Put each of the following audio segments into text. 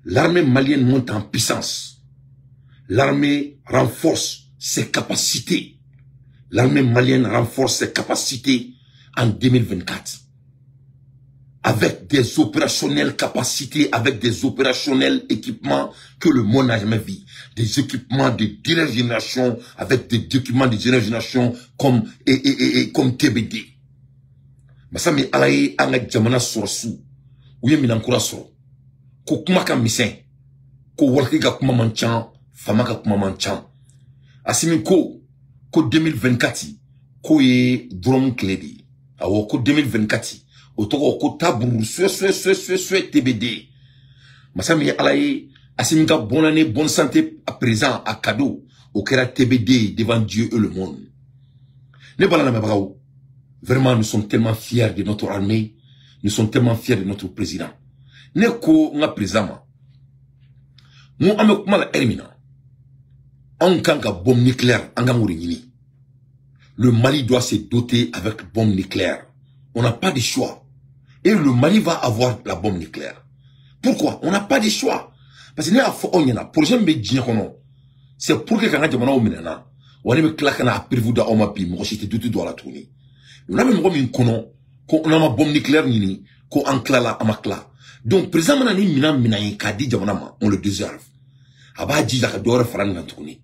L'armée malienne monte en puissance. L'armée renforce ses capacités. L'armée malienne renforce ses capacités en 2024. Avec des opérationnels capacités, avec des opérationnels équipements que le monde n'a jamais vu. Des équipements de dernière génération, avec des équipements de dernière génération comme TBD. Masami alaye anga jamana sorsu. Ouye minankura soro. Ko kuma ka misen. Ko walki ga kuma manchan, fama ka kuma manchan. Asimi ko 2024 ko ye drum kledi. Awo ko 2024 otoko ko taburu swe TBD. Masami alaye asimi ka bonne année, bonne santé à présent à cadeau au kera TBD devant Dieu et le monde. Ne balana mabagaou. Vraiment, nous sommes tellement fiers de notre armée. Nous sommes tellement fiers de notre président. Neko nga président. Nous avons mal ermina. En kanga bombe nucléaire, le Mali doit se doter avec bombe nucléaire. On n'a pas de choix. Et le Mali va avoir la bombe nucléaire. Pourquoi? On n'a pas de choix. Parce que c'est pour que quand on a on a prévu la tournée. On a même qu'on a ma bombe nucléaire qu'on enclala amakla. Donc président manani mina kadi jamanama, on le déserve. Aba dija kadore farang na tourner.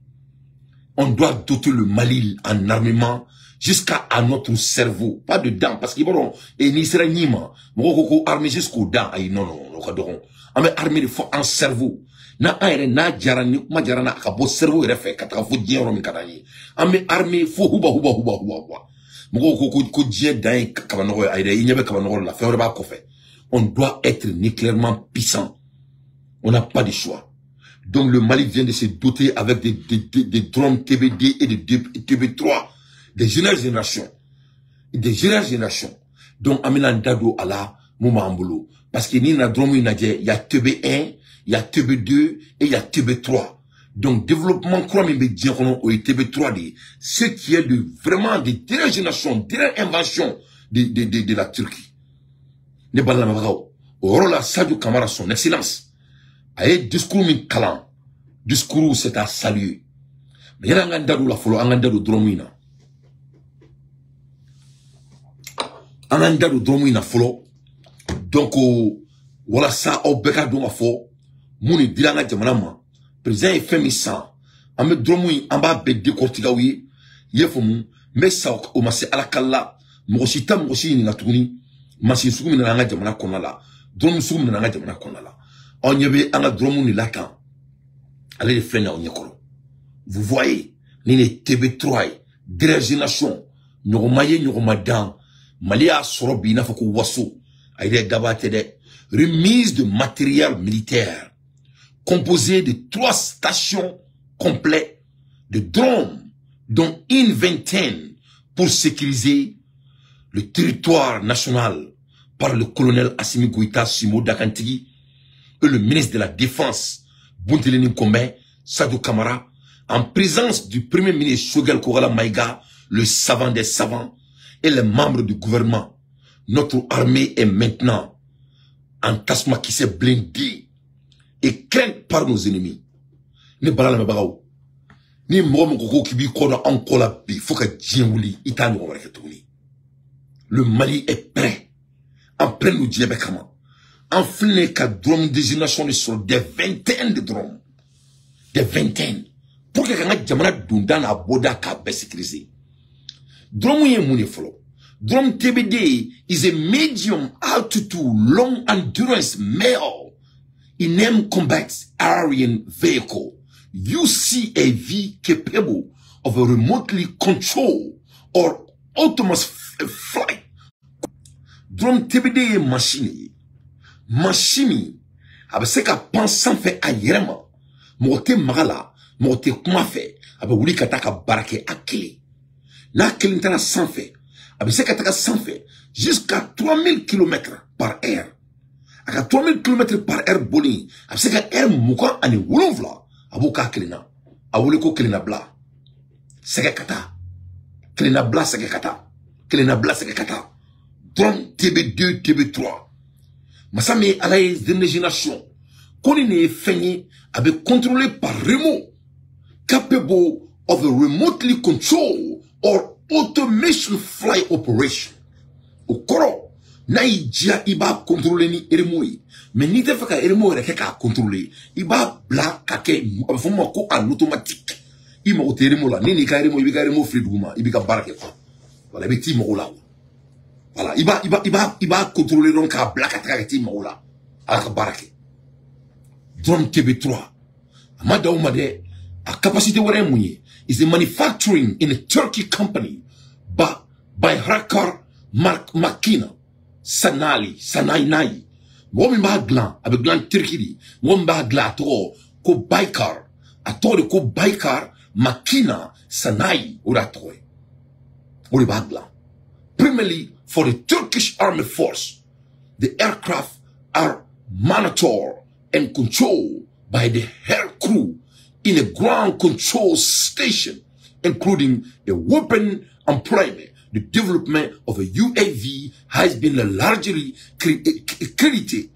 On doit doter le Mali en armement jusqu'à notre cerveau, pas de dents parce qu'ils vont et ni sera nima, moko armé jusqu'aux dents ay non kadoron. Ame armé de fort en cerveau. Na aire na jarani ma jarana akabo cerveau refe kataka fo diero mi kadani. Ame armé fo huba. On doit être nucléairement puissant. On n'a pas de choix. Donc le Mali vient de se doter avec des drones TBD et des TB3. Des jeunes générations. Des jeunes générations. Donc Aminandado ala Moumambolo. Parce que ni na drone il y a TB1, il y a TB2 et il y a TB3. Donc, développement, quoi, mais bien qu'on a TB3D, ce qui est vraiment des dernières générations, dernière invention de la Turquie. Ne balala magao. Orola Sadio Kamara, son excellence. Aye discours min kalan. Discours c'est à saluer. Mais il y a un gandadou la folo, un gandadou dromina. Un gandadou dromina folo. Donc, voilà ça, au beka dou ma fo. Mouni dilanga jamanama. Président est fait missant. En me dromoui, en bas, bédé kortigaoui, yefomu, mais ça, au massé à la kala, moshita, moshi, ni natuni, massi soum, ni nanga jamana konala, drom soum, ni nanga jamana konala. On y avait un dromou ni lakan. Allez les flènes à Onyekoro. Vous voyez, ni les TB3, dérégénération, n'oromaye, n'oromadan, malia sorobi, n'a foko wasso, aïe gabatede, remise de matériel militaire. Composé de 3 stations complètes de drones, dont une vingtaine pour sécuriser le territoire national par le colonel Assimi Goïta Simo Dakantigi et le ministre de la Défense Bunteleni Kombe Sadio Kamara, en présence du premier ministre Shogel Kogala Maïga, le savant des savants, et les membres du gouvernement. Notre armée est maintenant en tasma qui s'est blindée et crainte par nos ennemis. Ne balala me bagao. Ni momo koko kibi kono ankola bi foka djinwuli itani wa reketouni. Le Mali est prêt. En prêt nous diable comment. En flingue ka drone désignation sur des vingtaines de drones. Des vingtaines. Pour que kanga jamana dundan a boda ka be sécuriser. Drone ye mouni folo. Drone TBD is a medium altitude long endurance male in combat aerian vehicle, UCAV capable of a remotely controlled or autonomous flight. Drone TBD machine, abaseka pensant fait ayerema, mote magala, mote kuma fait, abe wuli kataka barake akili. Na kelintana sans fait, abaseka taka sans fait, jusqu'à 3000 km par heure. À 3000 km par heure boli, c'est que air moukan ani wolonvla, abuka kelina, awuleko kelina bla. C'est que kata. Kelina bla c'est que kata. Kelina bla c'est que kata. Drone TB2, TB3. Masame alaye génération. Koni ne fenye abe contrôlé par remote, capable of a remotely control or automation flight operation. Okoro na ijia iba contrôler ni eremoi. Mais ni te faka eremoi reke ka contrôler. Iba bla kake foma ko en automatique. Ima o teremo la ni ka eremoi ibi ka eremoi friduma ibi ka barake ko. Voilà ibi ti mo la. Voilà iba contrôler donc ka bla kaka ti mo la. Ala ka barake. Drum TB3. Amada umade a capacity wore munye is a manufacturing in a Turkey company by Harakar Makina Sanai. Momi ba glan avec glan Turkey. Momi ba glan to ko Baykar. Atore ko Baykar Makina Sanai uratoe. Ori ba glan. Primarily for the Turkish Army Force, the aircraft are monitored and controlled by the air crew in a ground control station, including a weapon employment. The development of a UAV has been largely credited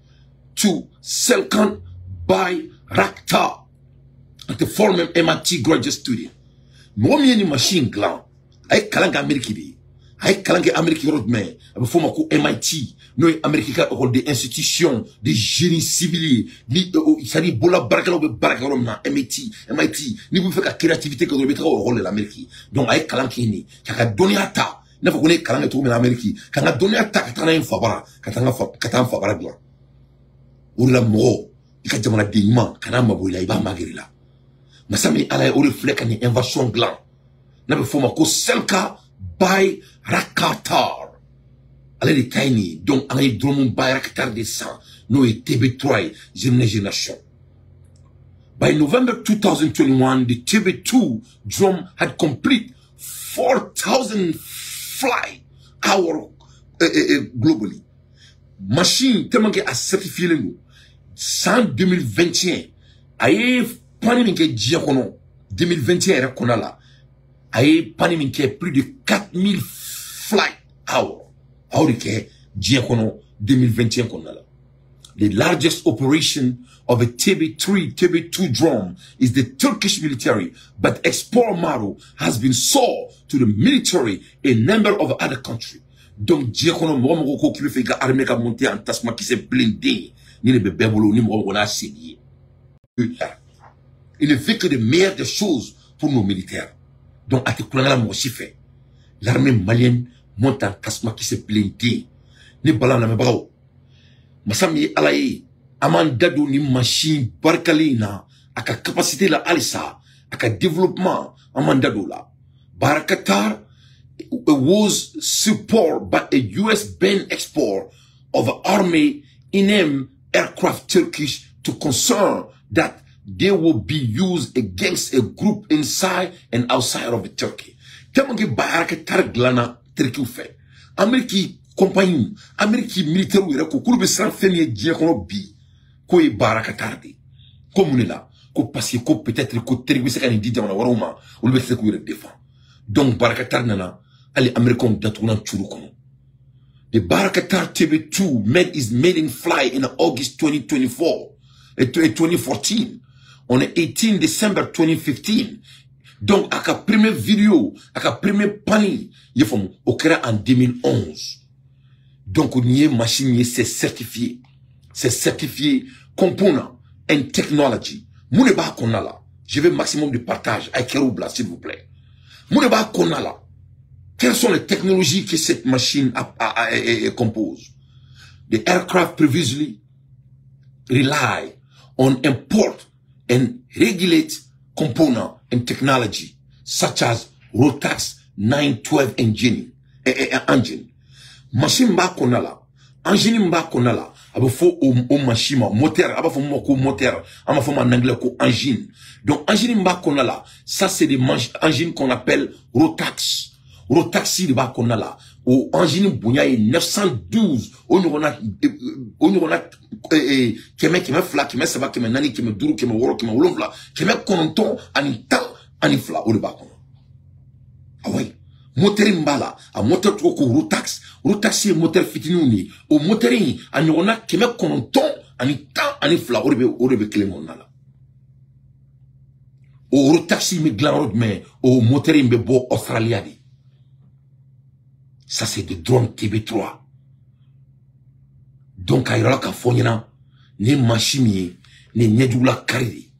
to Selkan Bayraktar, the former MIT graduate student. Momi ni machine gland, ay kalanga Ameriki, ay kalanga Ameriki roadman, abe former ko MIT, no Amerika école des institutions de génie civil, ni sari bola barakalo be barakalo na MIT, ni bu feka créativité ko do betra o rôle l'Amérique. Donc ay kalanki ni, kaka doni ata n'a pas connu kalanga to l'Amérique, kanga doni ata katana infabara, katana fabara gla. Ou la mo, ika jamana deima, kana maboila iba magirila. Masami ala o reflect ni invasion gland. Na be former ko Selka Bayraktar. Allez les tiny, donc en a drum Bayraktar de sang, no TB3 génération. By November 2021, the TB2 drum had complete 4,000 flight hour globally. Machine tellement que a certifié le nous. Sans 2021, aye pani minke diakono 2021 era konala. Aye pani minke plus de 4,000 flight hour. Aurike diakono 2021 konala. The largest operation of a TB2 drone is the Turkish military, but export model has been sold to the military in a number of other countries. Donc, diakono mo qui fait que armée ka monter en tasma qui s'est blindé, ni le bébé bolo ni mo on a signé. Il ne fait que de meilleures des choses pour nos militaires. Donc, à te la mo fait. L'armée malienne monte en tasma qui s'est blindé. Ni bala na me bravo. Masami alaye amandado ni machine barkalina aka capacité la alisa aka développement amandado la Bayraktar was supported by a US-banned export of army in aircraft Turkish to concern that they will be used against a group inside and outside of the Turkey. Temangi Bayraktar glana Turkey fait Ameriki compagnie Ameriki militaire ou ko kulube san fenye diekono bi ko e Bayraktar de ko munela ko parce ko peut-être ko terbi se kan di jamana waroma ou le se ko yere défend donc Bayraktar nana ali américain datuna churu kono the Bayraktar TB2 is made in fly in August 2014 on the 18 December 2015 donc aka première vidéo aka première pani yefom okera en 2011. Donc, une machine, c'est certifié component and technology. Mouneba konala. Je veux maximum de partage. Aïkeroubla, s'il vous plaît. Mouneba konala. Quelles sont les technologies que cette machine compose? The aircraft previously rely on import and regulate component and technology, such as Rotax 912 engine. Machine ba konala, engine ba konala, aba fo o machine moteur, aba fo mo ko moteur, ama fo en anglais ko engine. Donc engine ba konala, ça c'est des engines qu'on appelle Rotax. Rotaxi ba konala, o engine bunya 912, on keme fla, keme saba, keme nani, keme duru, keme woro, keme wolofla, keme kononton, ani tal, ani fla, o de ba konala. Ah ouais. moteur mbala a moteur to ko rotax rotax moteur fitinouni o moteur a nyona keme kononton ani tan ani fla orebe clément nala o rotax me glan mais o moteur mbe bo Australia di. Ça c'est de drone TB3. Donc ayra ka fonyana ne machine ne nyedula karidi.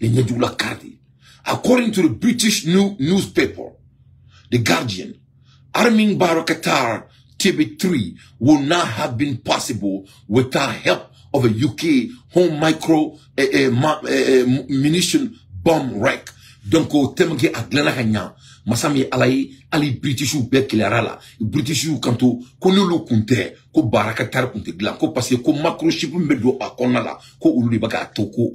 Le nyedula karidi. According to the British newspaper, The Guardian, arming Barakatar TB3 would not have been possible without help of a UK home micro munition bomb rack. Donc, au thème que Aglana Hanya, Masami Alaï, Ali British ou Bekilarala, British ou Kanto, Konolo Kunte, Ko Barakatar Kunte Glan, Ko parce que macro chip medo a Konala, Ko Ulibaka Toko,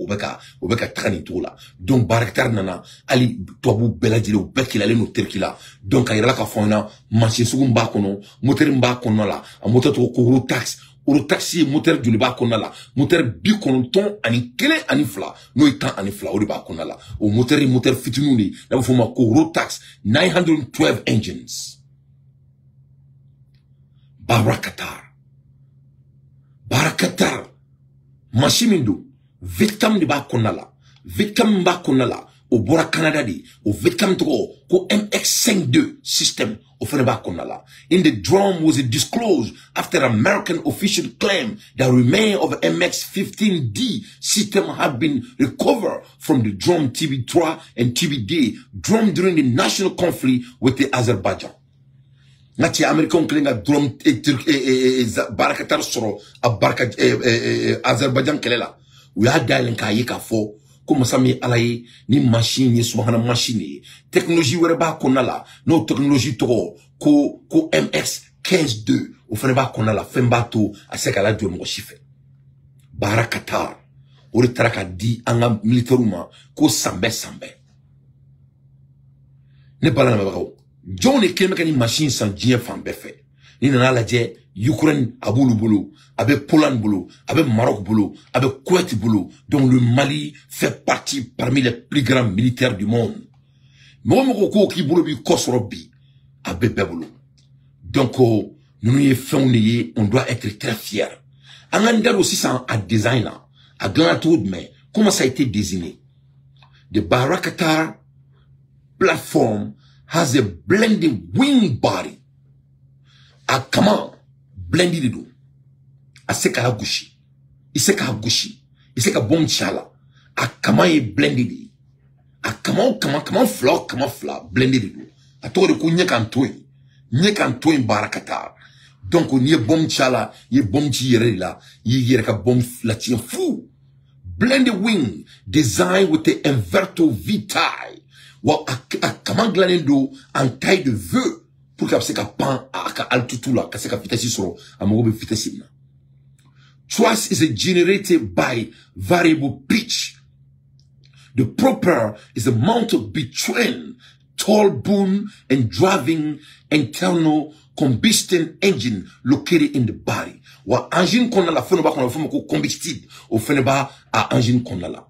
Obeka Tranitola. Donc, Barakatar Nana, Ali Tobu Beladile ou Bekilale no Terkila. Donc, Ayrala Kafona, Manchesum Bakono, Moterimba Konala, a moteur Koro tax. Oro taxi moteur du liba konala moteur bi konton ani kele ani fla no itan ani fla o liba konala o moteur fitinuni na foma ko rotax 912 engines Barakatar machimindo victim liba konala victim ba konala o bora Canada di o victim to ko MX52 system o feneba konala. In the drum was disclosed after American official claim that remains of MX-15D system had been recovered from the drum TB3 and TBD drum during the national conflict with the Azerbaijan. Nati American claim that drum Barakatar soro Azerbaijan kelela. We are dialing kayeka for comme ça mi alaye ni machine subhana machine technologie wereba konala no technologie to ko MX 15-2 o feneba konala fembato aseka la dio mo chife Barakatar o retraka di anga militairement ko sambe ne bala na bako John e keme kani machine sans dien fambe fe ni na la je Ukraine aboulou boulou, avec Poland boulou, avec Maroc boulou, avec Kuwait boulou, dont le Mali fait partie parmi les plus grands militaires du monde. Momoko qui boulou bi kosrobi, avec boulou. Donc, nous y faisons, on doit être très fiers. En Angleterre aussi, ça a design là, à Glanatoud, mais comment ça a été désigné? The Barakatar platform has a blending wing body. A comment? Blended do. Aseka gushi. Iseka gushi. Iseka bon chala. A kama e blended. A kama fla blended do. A to de ko nyekantoi Barakatar. Donc on y bon chala, y bon tire la, y ka bon la tien fou. Blended wing designed with the inverto V-tie. Wa a kama glanendo en taille de vœu. Pour que ça pan à altitude là, que ça vitesse sur à mon vitesse là. Thrust is generated by variable pitch. The propeller is mounted between tall boom and driving internal combustion engine located in the body. Wa engine qu'on a la feneba qu'on a fait ko combustible au feneba à engine qu'on a là.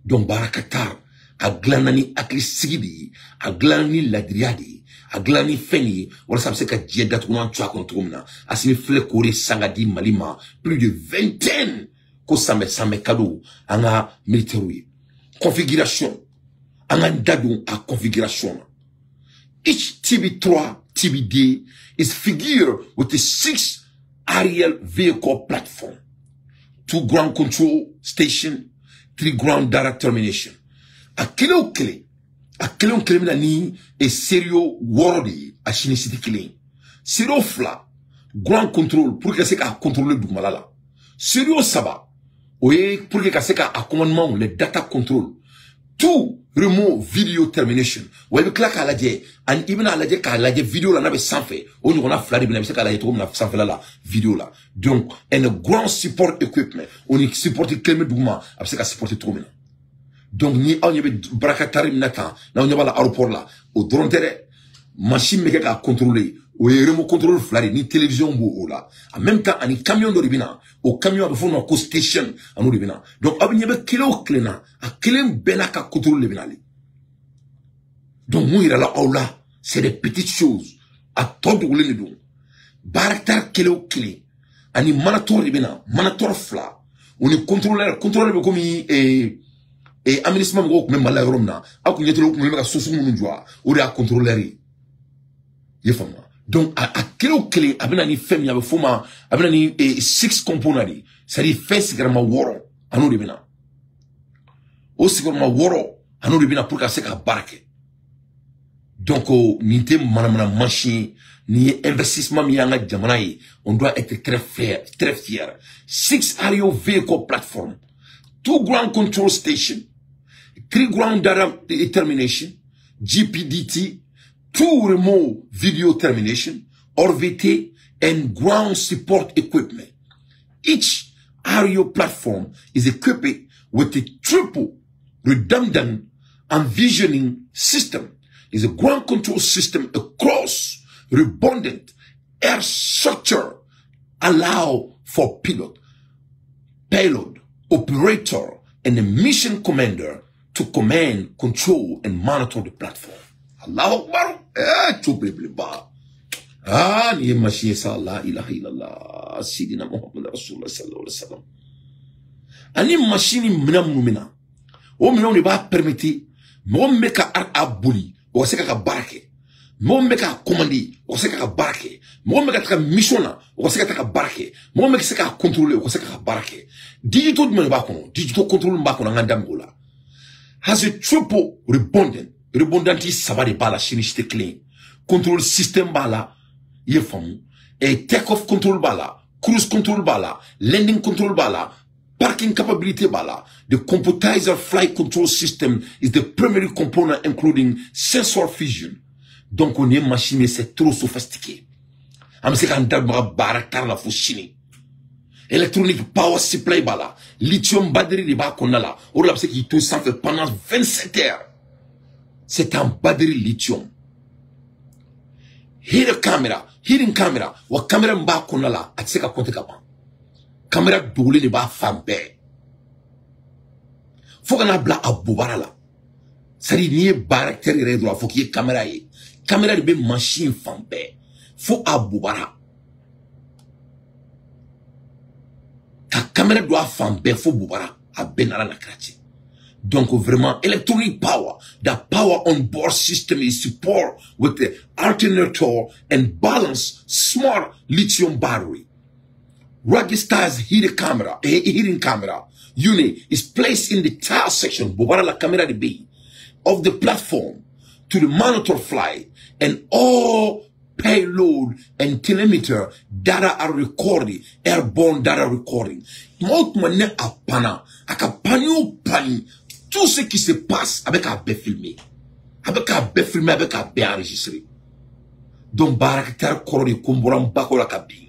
Donc Barakatar a glanani aklisigidi a glanani ladriadi. A glani feni, wala sa ka diedat ou nan tua kontromna. Asimi fle kore sangadi malima, plus de vingtaine ko same kado anga military. Configuration. Anga dadou a configuration. Each TB3, TBD is figured with a 6 aerial vehicle platform, 2 ground control station, 3 ground direct termination. A kele a kelon kelemina ni e serio wordi a chini city killing. Serio fla ground control pour que c'est qu'à contrôler du malala. Serio saba oye pour que c'est qu'à commandement le data control. Tout remote video termination. Oye claque à la die and even à la die qu'à la die vidéo là n'avait sans fait. On a flari bien c'est qu'à la die na sans fait là vidéo là. Donc and a ground support equipment. On y supporte kelme douma après c'est qu'à supporter trop maintenant. Donc, ni on y avait Barakatar minata, na on y avait l'aéroport là, au drone terre, machine méga à contrôler, au remote contrôle flari, ni télévision ou là. En même temps, on y camion de ribina, au camion de fond, on station, à nous ribina. Donc, on y avait kilo cléna, à kilo benaka contrôle le binali. Donc, moi, il a là, c'est des petites choses. À toi de rouler le dos. Baraktar kele ou kele. Ani manator ibena, manator fla. On est contrôleur comme administration ko même mala yoromna. Aku nyetelo ko meka sosu mun jwa. O de a contrôleur. Ye fama. Donc à kele ou kele abena ni fem ya be foma, abena ni 6 components. Ça dit fait sigrama woro anu de bena. O sigrama woro anu de bena pour ka se ka barake. Donc, ninte manamana machine, ni investissement miyanga jamanaye, on doit être très fier. 6 Ario vehicle platform, 2 ground control station, 3 ground data termination, GPDT, 2 remote video termination, ORVT, and ground support equipment. Each Ario platform is equipped with a triple redundant envisioning system. Is a ground control system across redundant air structure allow for pilot, payload, operator, and the mission commander to command, control, and monitor the platform. Allahu Akbar. Ni machine sa la ilaha illallah sidina Muhammad Rasulullah sallallahu alaihi wasallam. Ani machine mina. O mina ne ba permettre mo meka abuli. O se ka barake mo me ka commandi o se ka barake mo me ka mission na o se ka barake mo me ka contrôler o se ka barake digital me ba kono digital control ba kono nganda ngola has a triple redundancy sabari bala shiniste clean control system bala ye famu et take off control bala cruise control bala landing control bala parking capability bala. The computerized flight control system is the primary component including sensor fusion. Donc on est machine c'est trop sophistiqué. Am se kan dabra barakar la fushini. Electronic power supply bala. Lithium battery de ba konala. Or la c'est qui tout ça fait pendant 27 heures. C'est un batterie lithium. Hidden camera. Wa camera mba konala atseka konte kapa. Caméra doulé ne ba fambe. Faut qu'on a bla abubara la. Ça dit ni barakter redro faut qu'il y ait caméra y. Caméra de be machine fambe. Faut abubara. Ta caméra doit fambe faut bubara a benara na krati. Donc vraiment electronic power, the power on board system is support with the alternator and balance smart lithium battery. Rugged hidden camera unit is placed in the tail section of the platform to the monitor flight, and all payload and telemeter data are recorded, airborne data recording. Tout ce qui se passe avec un bé filmé, avec un bé enregistré. Donc baraktar korori kumburam bakola kabi.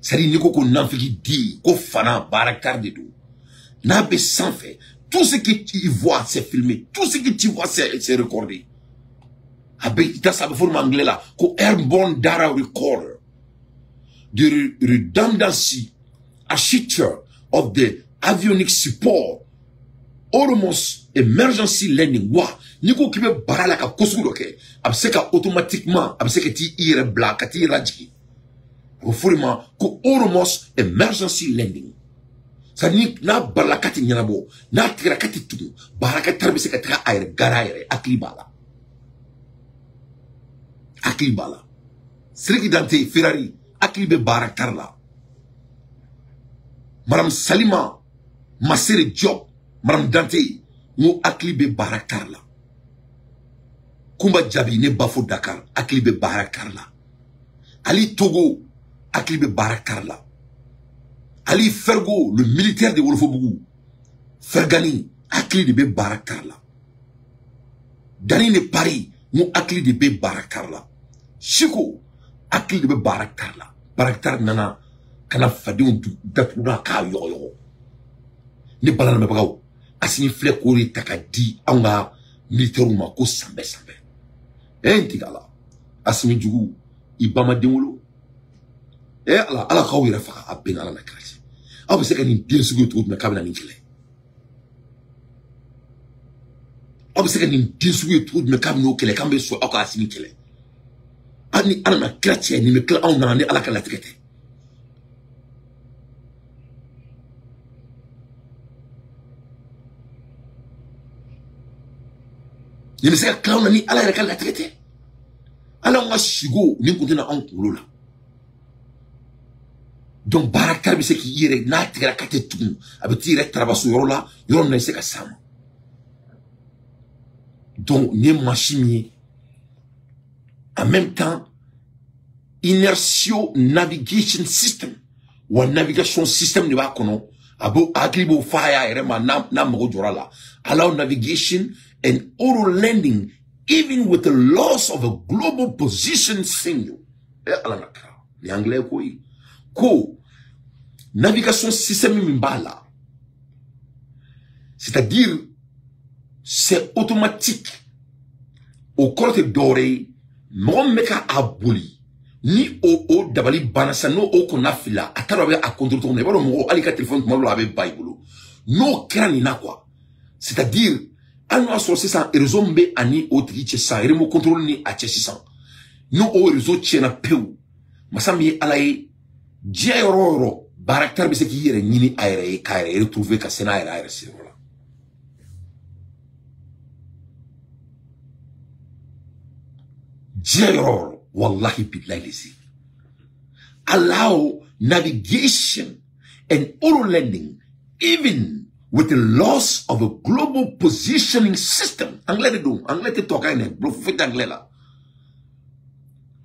C'est-à-dire, ni ko n'enfiki di, ko fana barakar de do. N'a be sans fait. Tout ce que tu vois, c'est filmé. Tout ce que tu vois, c'est recordé. Avec, ça veut dire en anglais là, ko airborne data recorder. The redundancy, architecture of the avionics support, almost emergency landing. Wa, ni ko kibe barala ka kosudo ke, abseka automatiquement, abseka ti ire black, ti rajki. Vraiment, ko almost emergency landing. Ça dit, na balakati nyanabo, na tirakati tudu, barakati bise ka tra aire, garaire, aklibala. Aklibala. Sreki Dante, Ferrari, aklibe barakarla. Madame Salima, Masere Job, Madame Dante, nous aklibe barakarla. Kumba Jabi, ne bafo Dakar, aklibe barakarla. Ali Togo, aklibe barakarla. Ali Fergo, le militaire de Wolfobougou, Fergani, aklibe barakarla. Danine Paris, nous aklibe barakarla. Chiko, aklibe barakarla. Barakar nana, kana fadion datuna ka yoyo. Ne balana mebagaw, asini flekori takadi, anga militaire ma ko sambe. Entigala, asimi jugu, ibama demolo. Ala kawira faka abena ala nakati. Abu se ka ni den sugu to na kabla ni kile. aw bɛ se ka nin den sugu ye cogo jumɛn k'a bɛ n'o kɛlɛ k'an bɛ sɔn aw ka Asimi kɛlɛ hali ni ala ma kira cɛ nin bɛ tila anw nana ni ala ka latigɛ tɛ nin bɛ se ka tila anw na ni ala yɛrɛ ka latigɛ tɛ ala ka sigo nin kun tɛna anw kunkolo la donc baarakɛla bɛ se k'i yɛrɛ n'a tigɛra ka tɛ tugun a bɛ t'i yɛrɛ tarabaso yɔrɔ la yɔrɔ min na i se ka s'a ma donc nin ye machine min ye en même temps inertial navigation system wa navigation system de b'a kɔnɔ a b'o hakili b'o f'a y'a yɛrɛ ma n'a mago jɔra la allow navigation and auto landing even with the loss of a global position signal ala na kra ni anglais ko yi ko navigation system min b'a la c'est-à-dire c'est automatique au kɔrɔ tɛ dɔwɛrɛ ye mɔgɔ min bɛ ka a boli ni o dabali banna sisan n'o kɔnɔna fila a t'a dɔn a bɛ a contrôler cogo min na i b'a dɔn mɔgɔ hali ka téléphone tuma dɔw la a bɛ ba i bolo n'o kɛra nin na quoi c'est-à-dire hali n'o y'a sɔrɔ sisan réseau min bɛ ani o tigi cɛ sisan remote control ni a cɛ sisan n'o réseau tiɲɛna pewu masa min ye ala ye diɲɛ yɔrɔ o yɔrɔ baarakɛla bɛ se k'i yɛrɛ ɲini a yɛrɛ ye k'a yɛrɛ retrouver ka se n'a yɛrɛ seyɔrɔ la diɲɛ yɔrɔ o yɔrɔ wallahi billahi lazi allow navigation and auto landing even with the loss of a global positioning system anglais de don anglais te toka ene bro fait anglais la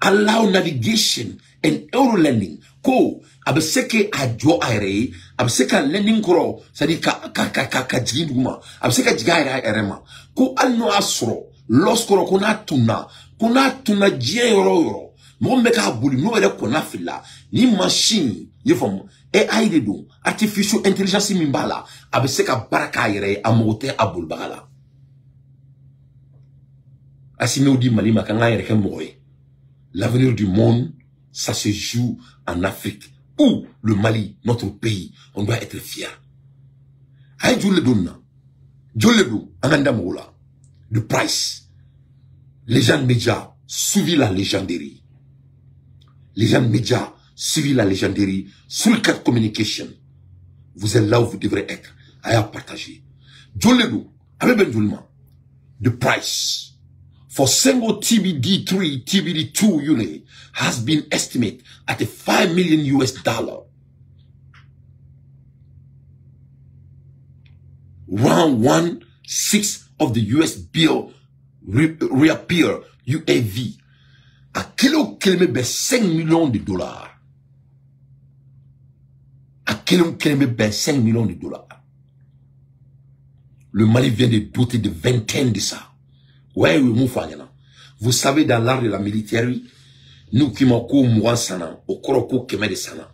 allow navigation and auto landing ko abeseke ajo aire abeseka landing koro c'est-à-dire ka jigi duguma abeseka jiga aire ma ko alno asro loss koro kuna tuna jie yoro mo meka buli no ere kona fila ni machine ye fam AI de don artificial intelligence mimbala abeseka baraka aire amote abul bagala Asimi odi mali makanga yere ke moye l'avenir du monde ça se joue en Afrique où le Mali notre pays on doit être fier ay jolle donna jolle do ananda moula the price légende média suivi la légenderie légende média suivi la légenderie Sulkat Communication vous êtes là où vous devrez être à partager jolle do avec ben joulma the price for single TBD3, TBD2 unit has been estimated at a $5 million US. Round 1/6 of the US bill reappear UAV. A kilo kilomètre $5 millions. A kilo kilomètre $5 millions. Le Mali vient de doter de 20 de ça. Ouais, oui, vous savez, dans l'art de la militaire, nous qui m'avons mouan sana, au koroko keme de sana.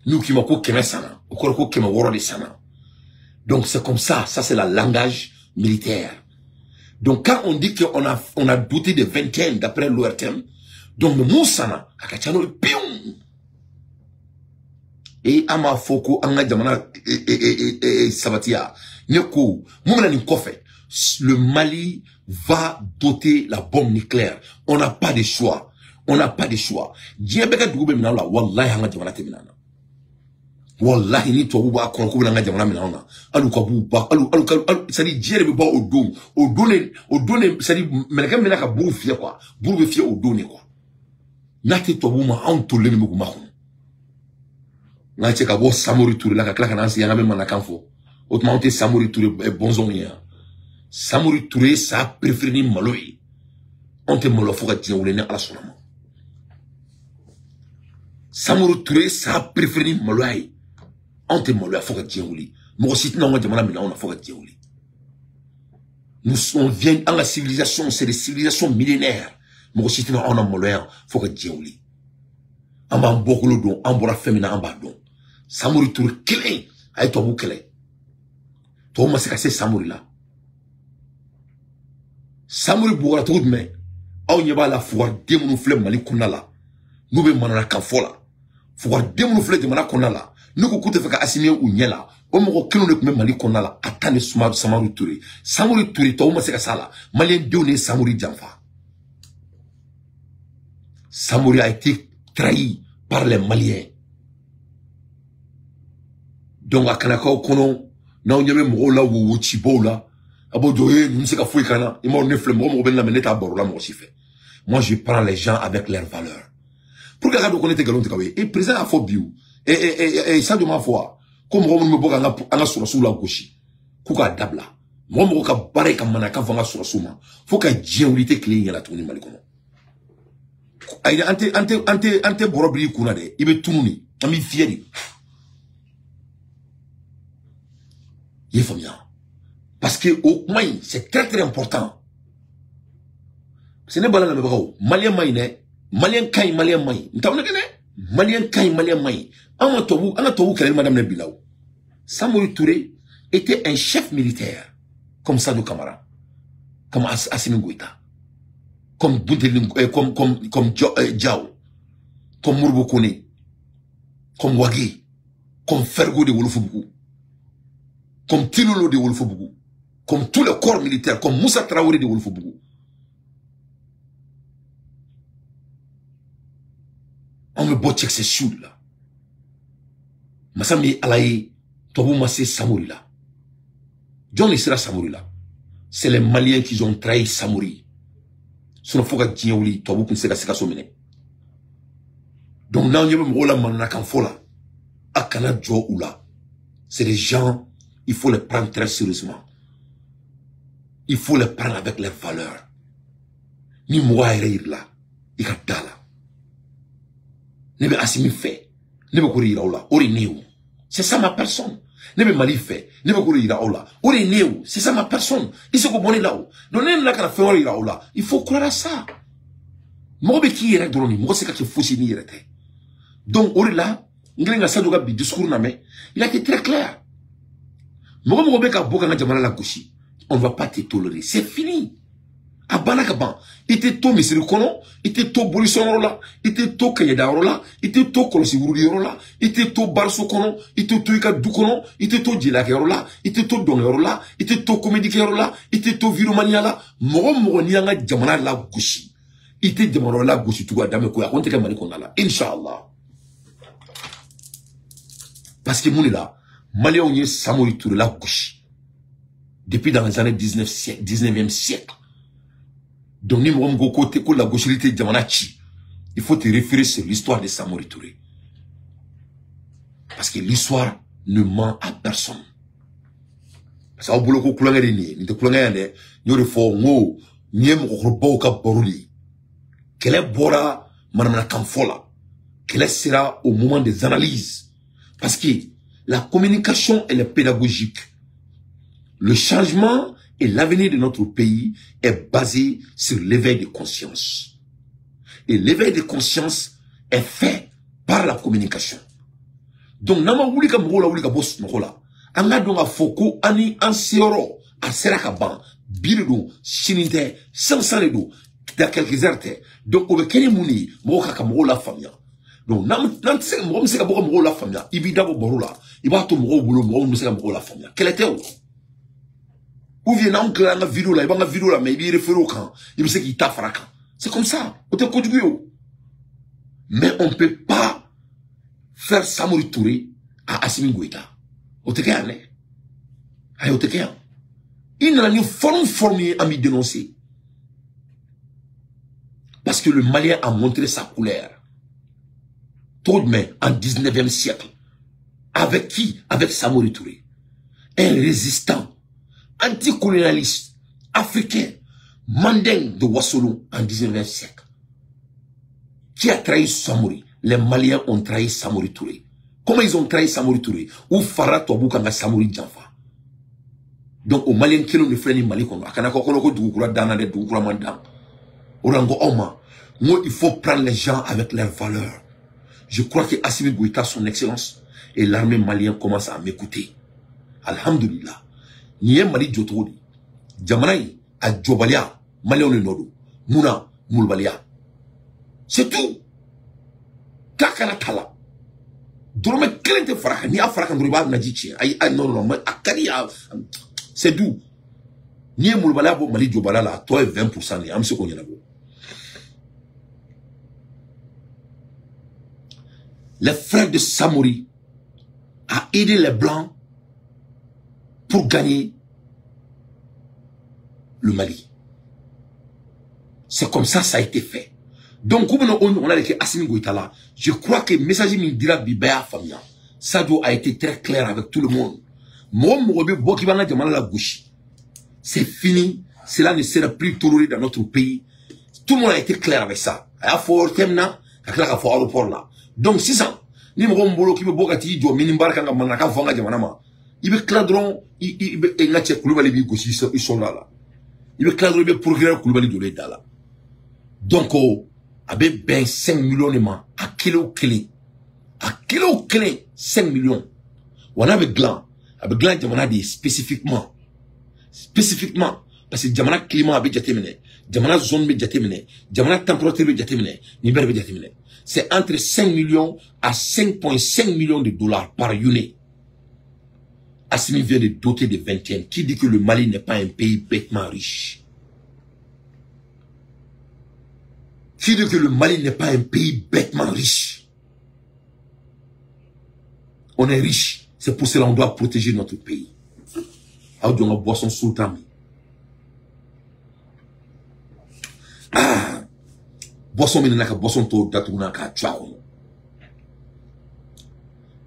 Nous qui m'avons keme sana, au koroko keme woro de sana. Donc c'est comme ça, ça c'est le langage militaire. Donc quand on dit qu'on a douté de 20 d'après l'ORTM, donc le moussana, akachano pium. Et ama foko, anga jamana sabatia, nyeko, moumena ni kofe. Le Mali va doter la bombe nucléaire. On n'a pas de choix. On n'a pas de choix. Djebeka dugube minala, wallahi hanga jamana te minana. Wallahi ni to buba kon ko nga jamana minana. Alu ko buba, alu sadi djere ba o donne sadi melaka minaka buru fie quoi. Buru be fie o donne quoi. Nati to buma an to le mugu makon. Na cheka bo Samori Touré la ka klaka nansi yanga me manaka fo. Autrement te Samori Touré bonzon ya. Samori Touré, ça a préféré ni maloï. On te malo foka djewulene ala sonama. Samori Touré, ça a préféré ni maloï. On te malo foka djewuli. Mo siti na nga jamana mina on a foka djewuli. On vient dans la civilisation, c'est des civilisations millénaires. Mo siti na on a maloï foka djewuli. Amba mbokolo don, ambora femina amba don. Samori Touré kele, ay to bu kele. To ma se kase Samori la. Samori Bougara tout mais aw nyeba la foire demunu flem Mali kunala nous be manana kan fola foire demunu flem jamana kunala nous ko kute faka Asimi ou nyela o mo ko kilo ne kuma Mali konna la atane Samori Touré Samori Touré to mo se ka sala Malien donné Samori Janfa. Samori a été trahi par les Maliens. Donc à Kanako kono na on yeme mo la wo chibo la abo doye nous se ka fouy kana il m'a ne flemme mo ben la meneta boro la mo chife. Moi je prends les gens avec leurs valeurs. Pour que la connaître galon te kawe et président a fo biou et ça de ma foi comme on me boka nga sur la gauche kuka dabla mo mo ka bare ka manaka vanga sur suma faut que diawité clé ya la tuni Mali kono ay ante borobri kuna de ibe tununi ami fieri il faut bien parce que au moins c'est très important ce n'est pas la même Malien maïne Malien kay Malien maï ntamna kene Malien kay Malien maï ana tobu kale madame Nebilaou. Samori Touré était un chef militaire comme Sadou Kamara, comme Assimi Goïta, comme comme Diao, comme Mourbo Kone, comme Wagé, comme Fergo de Wolfobougou, comme Tilolo de Wolfobougou, comme tous les corps militaires, comme Moussa Traoré de Wolfobougou. On me botte avec ces choux là. Massami Alaye, Tobu Massé Samori là. John sera Samori là. C'est les Maliens qui ont trahi Samori. Sinon, faut que Djiaouli, Tobu Kunseka Seka Somene. Donc, nan yebe mwola manana fola. Akana Jo Oula. C'est des gens, il faut les prendre très sérieusement. Il faut les prendre avec leurs valeurs. Ni moi et là. Il y a dala. Nebe Assimi fait. Nebe Kouri Iraola. Ori Néo. C'est ça ma personne. Nebe Mali fait. Nebe Kouri Iraola. Ori Néo. C'est ça ma personne. Il se compone là-haut. Donc, n'a qu'à faire Ori Iraola. Il faut croire à ça. Moi, qui est drôle. Moi, c'est qu'il faut s'y nier. Donc, Ori là, Nglenga Sadoga bi discours na me. Il a été très clair. Moi, Mobeka Bokanga Jamala la Gouchi. On ne va pas te tolérer. C'est fini. Abanakaban. Ite to misiri kono, ite to bolisson rola, ite to kayeda rola, ite to kolosi wuri rola, ite to barso kono, ite to ika du kono, ite to jilake rola, ite to don rola, ite to comédie rola, ite to viromania la, mogo nianga jamana la gushi. Ite jamana la gushi tuwa dame koya, on te ka mali konala, inshallah. Parce que mouni là, Malien on y est Samori Touré la gushi. Depuis dans les années 19e siècle. Donc, il faut te référer sur l'histoire de Samori Touré. Parce que l'histoire ne ment à personne. Parce que quelle sera au moment des analyses. Parce que la communication, elle est pédagogique. Le changement et l'avenir de notre pays est basé sur l'éveil de conscience. Et l'éveil de conscience est fait par la communication. Donc, nama wulika mwola wulika boss mwola. Anga donga foko ani ansioro asera ban birudo sininte 500 ledo da quelques heures. Donc, obe keni muni mwoka ka mwola famia. Donc, nan se mwola mseka boka mwola famia. Ibida bo borula. Ibato mwola bulo mwola mseka mwola famia. Quel était où? Ou vient un clan vidéo là, il va en vidéo là, mais il réfère au camp. Il me sait qu'il t'a fracassé. C'est comme ça. On te conduit. Mais on ne peut pas faire Samori Touré à Assimi Goïta. On te gagne. On te gagne. Il n'a ni formé à m'y dénoncer. Parce que le Malien a montré sa couleur. Tout de même, en 19e siècle. Avec qui? Avec Samori Touré. Un résistant. Anticolonialiste, africain, manding de Wassolo en 19e siècle. Qui a trahi Samori? Les Maliens ont trahi Samori Touré. Comment ils ont trahi Samori Touré? Ou Farah Tobou Kanga Samori Janfa. Donc, aux Maliens qui l'ont fait ni Mali Kono, à Kanako Koloko Doukura Dana de Doukura Mandang. Orango Oma. Moi, il faut prendre les gens avec leurs valeurs. Je crois que Assimi Goïta, son excellence, et l'armée malienne commence à m'écouter. Alhamdulillah. Niye Mali Jotodi. Jamanaï, a Jobalia, Malion le Nodo, Mouna, Moulbalia. C'est tout. Kakana Tala. Drôme kelen te faraka ni a faraka ndoro ba naji chi ay non non mais akari c'est doux ni mulbala bo mali jobala la toi 20% ni am se ko nyana bo. Les frères de Samori a aidé les blancs pour gagner le Mali. C'est comme ça a été fait. Donc, comme on a dit que Assimi Goïta là, je crois que le message me dira Bibéa Famia. Ça a été très clair avec tout le monde. C'est fini. Cela ne sera plus toléré dans notre pays. Tout le monde a été clair avec ça. Il faut là. Donc, c'est ça. Ni mo mbolo ki be bokati jo minimbar kanga manaka vanga jamana ma. Ibe cladron ibe ngache kulubali bi gosi ils sont là. Ibe cladron ibe progrès kulubali do le dala. Donc avec ben 5 millions de ma à kilo clé. À kilo clé 5 millions. On avec gland jamana dit spécifiquement parce que jamana climat a déjà terminé. Jamana zone be jatemine, jamana température be jatemine, niber be jatemine. C'est entre 5 millions à 5,5 millions de dollars par année. Assimi vient de doter de 21. Qui dit que le Mali n'est pas un pays bêtement riche? Qui dit que le Mali n'est pas un pays bêtement riche? On est riche. C'est pour cela qu'on doit protéger notre pays. Ah, on a boisson sultan. Ah, boisson minaka, boisson to datunaka, tchao.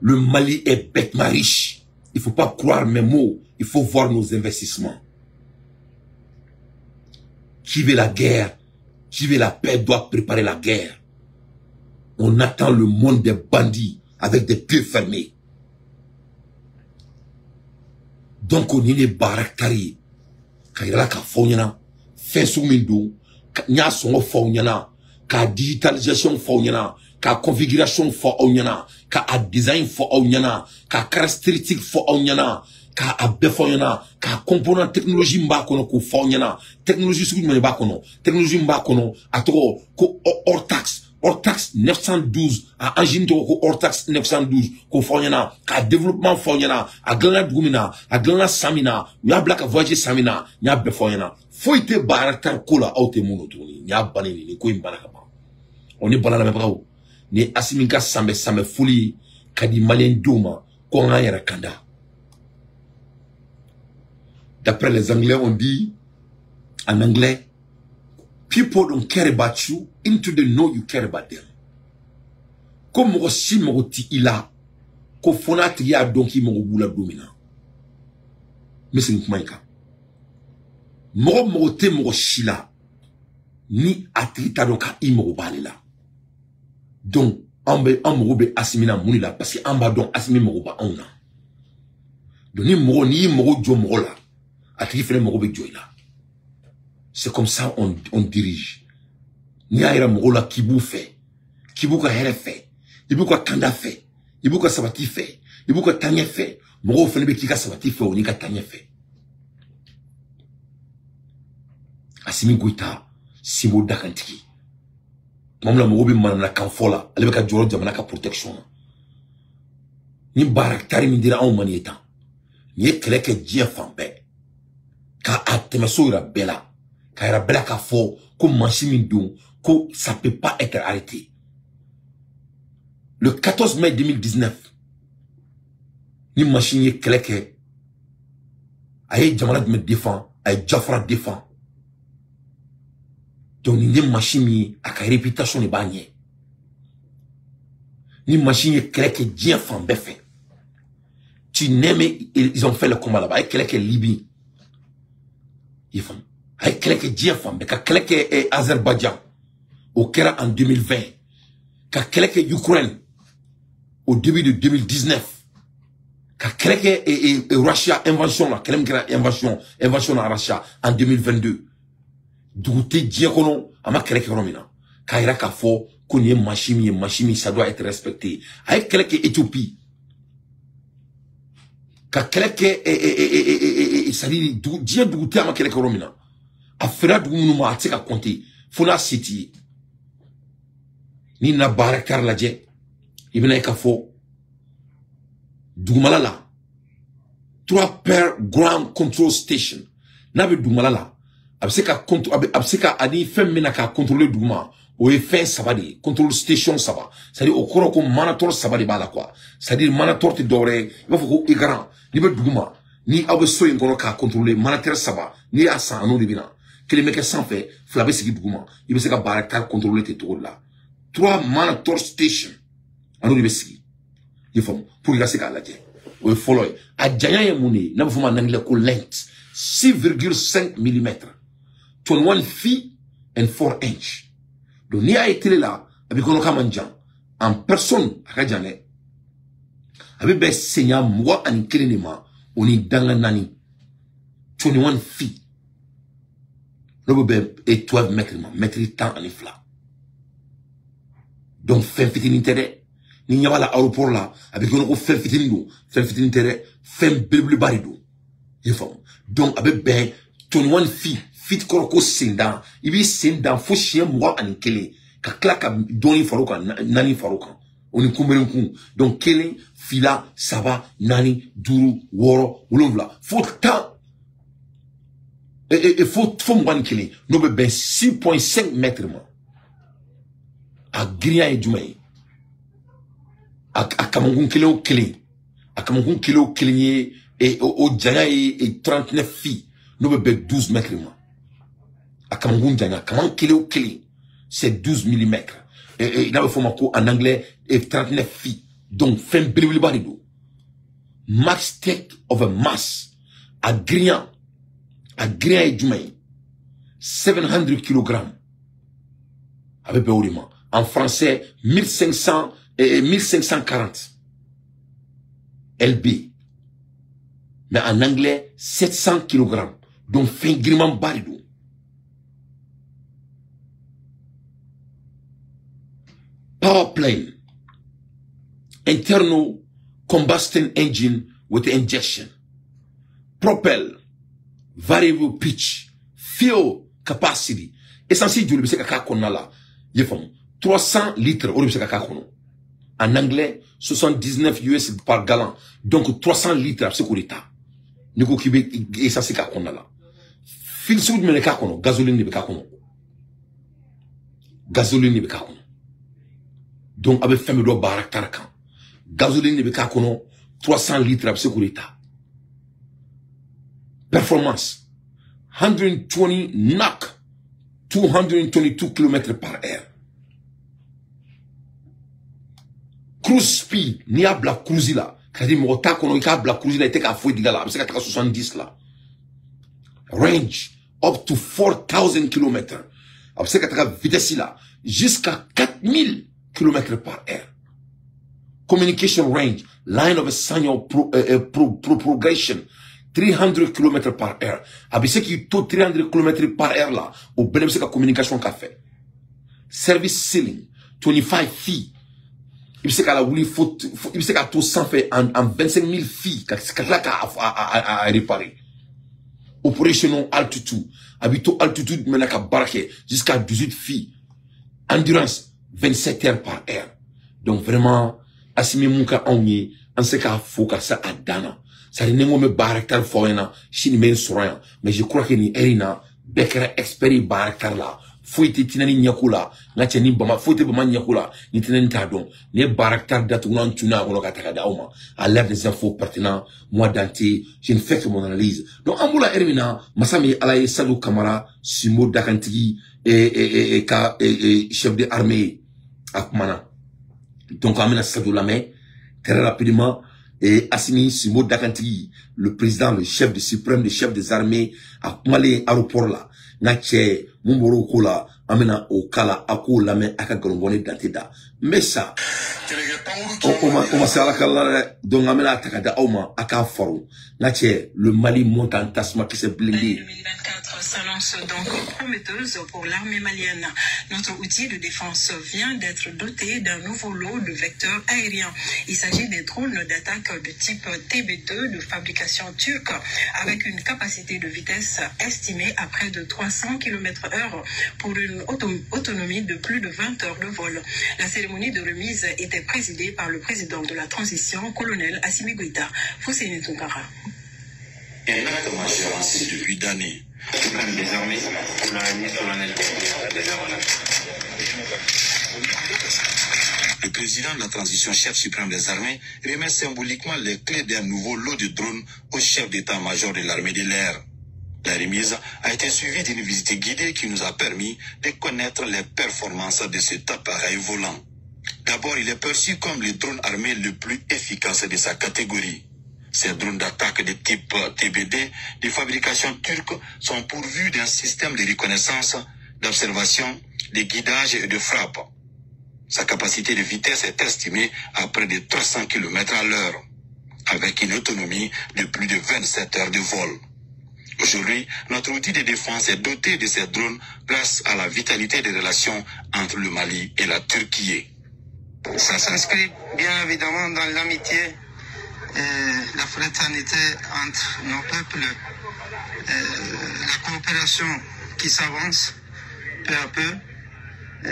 Le Mali est bêtement riche. Il ne faut pas croire mes mots. Il faut voir nos investissements. Qui veut la guerre, qui veut la paix doit préparer la guerre. On attend le monde des bandits avec des pieds fermés. Donc on est les baraktari. Kairala ka fonyana, fin soumindo, nya songo fonyana, ka digitalisation fonyana, ka configuration fonyana, ka design fonyana, ka caractéristique fonyana, ka abbe fonyana, ka component technologie mba kono ko fonyana, technologie suku mba kono, technologie mba kono atoko ko Ortax 912 a engine to ko Ortax 912 ko fonyana ka développement fonyana a glana dugumina a glana samina ya blaka voyage samina ya be fonyana foite barata kola auto monotoni ya banini ni ko imbaraka ba oni balala me brawo ni Assimi ka sambe fuli kadi malien duma ko ngayara kanda. D'après les Anglais on dit en anglais, people don't care about you until they know you care about them. Comme mo si mo ti ila ko fona ti ya donc mo bula domina. Mais c'est une maika. Mo te mo shila ni atrita donc imo balela. Donc ambe be Assimina munila parce que amba donc Assimi mo ba ona. Donc ni mo jo mo la. Atri fele mo be joila. C'est comme ça on dirige. Niaira Mogola Kibu fait. Kibu ka here fait. Ibu ka kanda fait. Ibu ka sabati fait. Ibu ka tanya fait. Mogo fenebe kika sabati fait. Oni ka tanya fait. Assimi Goïta. Simo dakantiki. Mamla mogobi manana kanfola. Alebe ka joro jamana ka protection. Ni baraktari mindira on manieta. Ni keleke djien fambe. Ka atemeso ira bela. Kaira bela ka fo ko machine dou ko ça peut pas être arrêté. Le 14 mai 2019 ni machine keleke aye jamana de me défend aye Jafra défend. Donc ni machine a ka réputation ne bagné. Ni machine keleke dien fan befe. Tu n'aimes ils ont fait le combat là-bas keleke Libye. Ils font avec quelques diens femmes, quelques Azerbaïdjan, au Kera en 2020, quelques Ukraine, au début de 2019, quelques Russia invention là, quelques invention en Russia en 2022. Douté diakono, ama quelques romina, kaira kafo, konye machimi, ça doit être respecté. Avec quelques Éthiopie, quelques ça dit dia douté ama quelques romina. Afra du ma atika compter fona city ni na barakar la je ibna ka fo dugumala la 3 pair ground control station n'a be dugumala la abseka ani fem mena ka contrôler duguma o e fin sabadi control station saba c'est-à-dire au koro ko manator sabadi bala quoi c'est-à-dire manator ti dore il faut ko igran ni be duguma ni abe so yin kono ka contrôler manator saba ni asa anu libina kele meke sans fait flabe sigi duguma il be se ka barakar contrôler te to là 3 manator station anu libe sigi il faut pour la se ka la je o follow a janya ye muni na be fuma nangle ko length 6,5 mm 21 feet and 4 inch. Donc, ni a été là, avec on a en personne, à Kajane, avec ben seigneur, moi, en kélénement, on est dans la nani. 21 feet. Le bébé est 12 mètres, mètre temps en effla. Donc, fin fitin intérêt. Ni n'y a pas l'aéroport là, avec on a fait fitin d'eau, fin fitin intérêt, fin bleu barido. Donc, avec ben, 21 feet. Fit koroko sindan ibi sindan fo chien moi en kele ka klaka doni faruka nani faruka oni kumberen kun donc kele fila saba nani duru woro wolonvla faut temps et faut moi en kele no be ben 6,5 mètres ma a gria e jumai a kamangun kele o kele a kamangun kele o kele et o jaya et 39 filles no be ben 12 mètres ma à Kamangun Djanga, Kaman Kile ou Kile, c'est 12 mm. Et là, il faut en anglais, et 39 feet. Donc, fin barido. Max take of a mass, à Grian et Djumay, 700 kg. Avec Béourima. En français, 1500 et 1540 LB. Mais en anglais, 700 kg. Donc, fin griman barido. Power plane, internal combustion engine with injection, propel, variable pitch, fuel capacity. Essentiel du c'est kaka konala. Yefam 300 litres au c'est kaka kono. En anglais 79 US par gallon. Donc 300 litres c'est quoi l'état. Niko kibe essentiel kaka konala. Fil soud me kaka kono, gasoline ne kaka kono. Gasoline ne kaka kono. Donc, avec fait me barak tarakan. Gasoline ne beka kono 300 litres à sécurité. Performance 120 knock 222 km par heure. Cruise speed ni a bla cruise là. Kadi mo ta kono ka bla cruise là était ka foi diga là, parce que 70 là. Range up to 4000 km. Parce que ta vitesse là jusqu'à 4000 km par heure. Communication range, line of signal progression, 300 km par heure. Abise qui tout 300 km par heure là, au bénéfice de la communication qu'a fait. Service ceiling, 25 feet. Il sait qu'à la ouli faut, il sait qu'à tout ça fait en 25 000 feet, qu'à là à réparer. Operational altitude, habito altitude maintenant qu'à barquer jusqu'à 18 feet. Endurance, 27 heures par heure. Donc vraiment, asimi mouka onye, en ce cas, faut que ça adana. Ça n'est pas me baraktar foyena, chine men soyan. Mais je crois que ni erina, bekere experi baraktar la. Faut te tinani nyakula, ngache ni bama, faut te bama nyakula, ni tinani tadon. Ni baraktar datunan tuna, on a takada oma. À l'air des infos pertinents, moi d'anté, je ne fais que mon analyse. Donc, amboula ermina, masami alaye Sadou Kamara, Simo Dakantigi, et chef de armée. Akmana. Donc, amena Sadou Lamé, très rapidement, et Assimi Simo Dakanti, le président, le chef de suprême, le chef des armées, Akmale aéroport là, Nache, Mumboro Kola, amena Okala, Ako Lamé, Akagolongone Danteda. Mais ça, on va se la donc amena Takada Oma, Aka Faro, Nache, le Mali monte en tasma qui s'est blindé. s'annonce donc prometteuse pour l'armée malienne. Notre outil de défense vient d'être doté d'un nouveau lot de vecteurs aériens. Il s'agit des drones d'attaque de type TB2 de fabrication turque avec une capacité de vitesse estimée à près de 300 km/h pour une autonomie de plus de 20 heures de vol. La cérémonie de remise était présidée par le président de la transition, colonel Assimi Goïta. Fousseni Tounkara. Un acte majeur ainsi depuis d'années. Des armées pour la remise solennelle des armes. Le président de la transition, chef suprême des armées, remet symboliquement les clés d'un nouveau lot de drones au chef d'état-major de l'armée de l'air. La remise a été suivie d'une visite guidée qui nous a permis de connaître les performances de cet appareil volant. D'abord, il est perçu comme le drone armé le plus efficace de sa catégorie. Ces drones d'attaque de type TBD de fabrication turque sont pourvus d'un système de reconnaissance, d'observation, de guidage et de frappe. Sa capacité de vitesse est estimée à près de 300 km à l'heure, avec une autonomie de plus de 27 heures de vol. Aujourd'hui, notre outil de défense est doté de ces drones grâce à la vitalité des relations entre le Mali et la Turquie. Ça s'inscrit bien évidemment dans l'amitié et la fraternité entre nos peuples, la coopération qui s'avance peu à peu,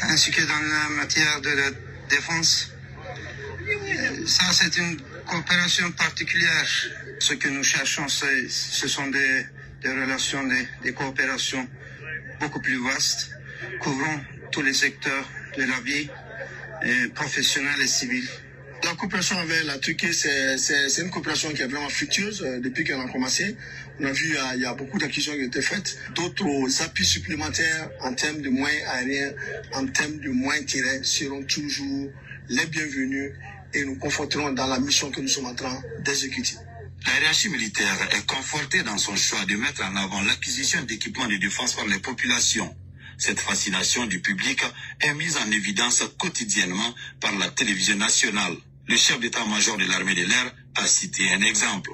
ainsi que dans la matière de la défense. Ça, c'est une coopération particulière. Ce que nous cherchons, ce sont des relations, des coopérations beaucoup plus vastes, couvrant tous les secteurs de la vie, professionnelle et civile. La coopération avec la Turquie, c'est une coopération qui est vraiment fructueuse depuis qu'elle a commencé. On a vu il y a beaucoup d'acquisitions qui ont été faites. D'autres appuis supplémentaires en termes de moyens aériens, en termes de moyens terrestres seront toujours les bienvenus et nous conforterons dans la mission que nous sommes en train d'exécuter. La hiérarchie militaire est confortée dans son choix de mettre en avant l'acquisition d'équipements de défense par les populations. Cette fascination du public est mise en évidence quotidiennement par la télévision nationale. Le chef d'état-major de l'armée de l'air a cité un exemple.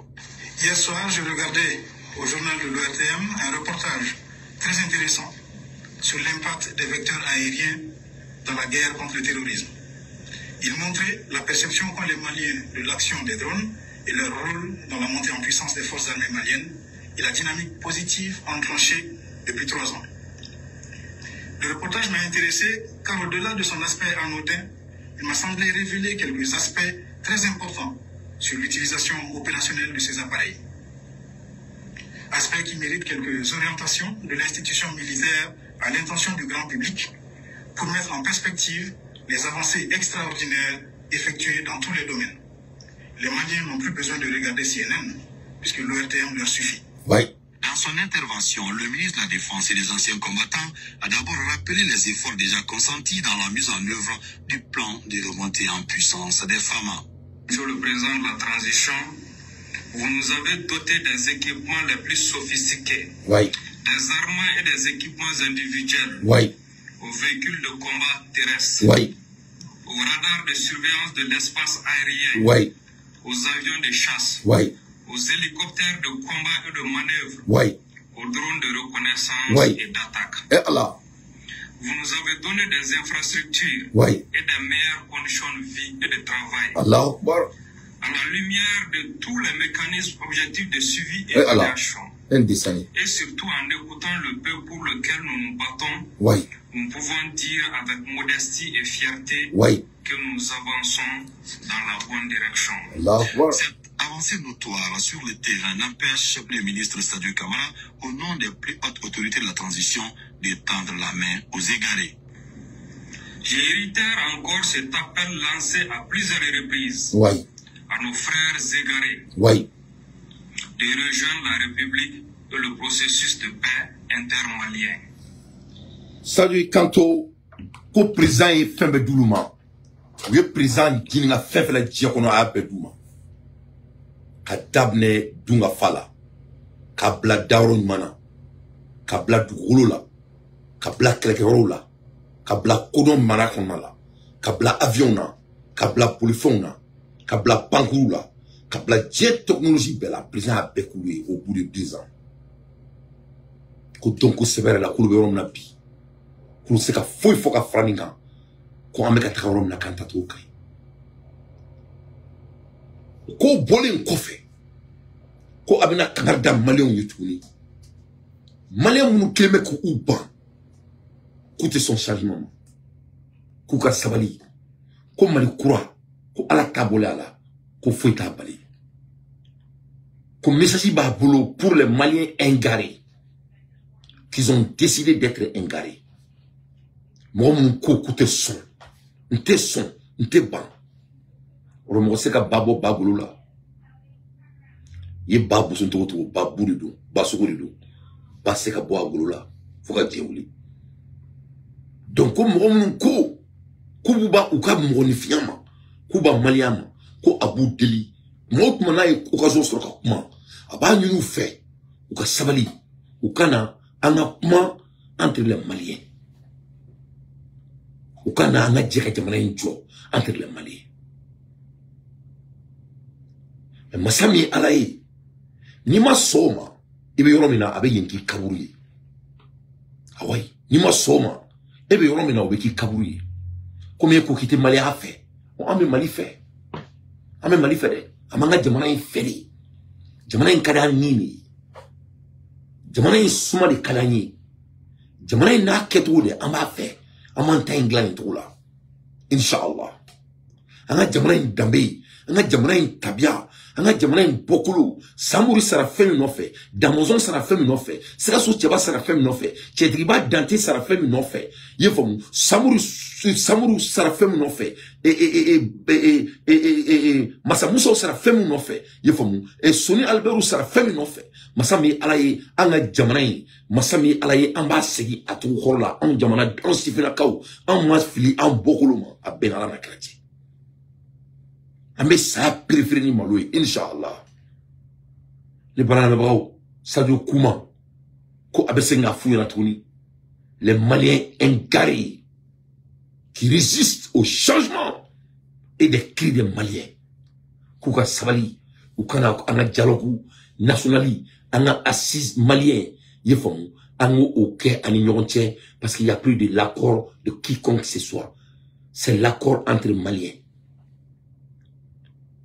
Hier soir, je regardais au journal de l'ORTM un reportage très intéressant sur l'impact des vecteurs aériens dans la guerre contre le terrorisme. Il montrait la perception qu'ont les Maliens de l'action des drones et leur rôle dans la montée en puissance des forces armées maliennes et la dynamique positive enclenchée depuis 3 ans. Le reportage m'a intéressé car au-delà de son aspect anodin, il m'a semblé révéler quelques aspects très importants sur l'utilisation opérationnelle de ces appareils. Aspects qui méritent quelques orientations de l'institution militaire à l'intention du grand public pour mettre en perspective les avancées extraordinaires effectuées dans tous les domaines. Les Maliens n'ont plus besoin de regarder CNN puisque l'ORTM leur suffit. Ouais. Dans son intervention, le ministre de la Défense et des anciens combattants a d'abord rappelé les efforts déjà consentis dans la mise en œuvre du plan de remontée en puissance des FAMA. Monsieur le président de la transition, vous nous avez doté des équipements les plus sophistiqués, Ouais. des armements et des équipements individuels, Ouais. aux véhicules de combat terrestres, Ouais. aux radars de surveillance de l'espace aérien, Ouais. aux avions de chasse, Ouais. aux hélicoptères de combat et de manœuvre, Ouais. aux drones de reconnaissance Ouais. et d'attaque. Et Allah. Vous nous avez donné des infrastructures Ouais. et des meilleures conditions de vie et de travail. Allah Akbar. À la lumière de tous les mécanismes objectifs de suivi et Et Allah. d'évaluation. Un dessin. Et surtout en écoutant le peuple pour lequel nous nous battons, Ouais. nous pouvons dire avec modestie et fierté Ouais. que nous avançons dans la bonne direction. Allah Akbar. Cette avancée notoire sur le terrain n'empêche le ministre Sadio Kamara, au nom des plus hautes autorités de la transition, de tendre la main aux égarés. Je réitère encore cet appel lancé à plusieurs reprises Ouais. à nos frères égarés Ouais. de rejoindre la République et le processus de paix intermalien. Salut Kanto, ko président est fin de Doulouma. Oui, président qui n'a fait la diacono à Bedouma. Kadabne Dunga Fala. Kabla Dauron Mana. Kabla Dugolola. Kabla Klekerola. Kabla Kodon Manakonala. Kabla Aviona. Kabla Polifona. Kabla Pankurula. Kabla Jet Technologie Bella. Président a bécoulé au bout de 2 ans. ko donc sebere la kulu berom na bi kulu se ka foi fo ka franinga ko ameka takarom na kanta to kai ko bolen kofe ko abina kanarda malion yutuni malion mu kleme ko uban koute son changement ko ka sabali ko mali kura ko ala tabole ala ko foi tabali ko message ba bolo pour les Maliens engarés qu'ils ont décidé d'être engarés. Moi, mon côté son, n'était ban. On me sait que babo babolo là. Ye babu son toto babu de do, basoko de do, basé ka boa bolo là. Faut que diaouli. Donc comme mon ko buba ou ka mon fiama, kuba maliama, ko abu deli. Moi tout mana e occasion sur ka kuma. Aba ñu fait ou ka sabali ou kana engagement entre les Maliens. Ou quand on a dit que entre les Maliens. Mais Massami Alaï, ni ma soma, ebe yoromina abe yenki kaburi. Hawaii, ni ma soma, ebe yoromina abe ki kaburi. Combien ko kite Mali a fait? On a Mali fait. On a Mali fait. Amanga jamana in fait. Jamana in kada nini. Jamana in suma de kalani. Jamana in na ketu de amba fe. Amanta inglan to la. Inshallah. Anga jamana in dambe. Anga jamana in tabia. Anga jamana in bokulu. Samuri sara femi no fe. Damozon sara femi no fe. Sera so cheba sara femi no fe. Chedriba dante sara femi no fe. Yefom samuru sara femi no fe. Masamuso sara femi no fe. Yefom Soni Alberu sara femi no fe. Masami alaye anga jamanayi masami alaye amba segi atu horla an jamana an sifina kaw an masfili an bokoluma a benala na krati ambe sa préféré ni maloy inshallah le banana bawo Sadio Kouma ko abesenga fuyana tuni les Maliens engarés qui résistent au changement et des cris des Maliens kuka sabali ukana anga dialogue nationali anga assise malien yefom ango aucun anignorontier parce qu'il n'y a plus de l'accord de quiconque que ce soit. C'est l'accord entre Maliens.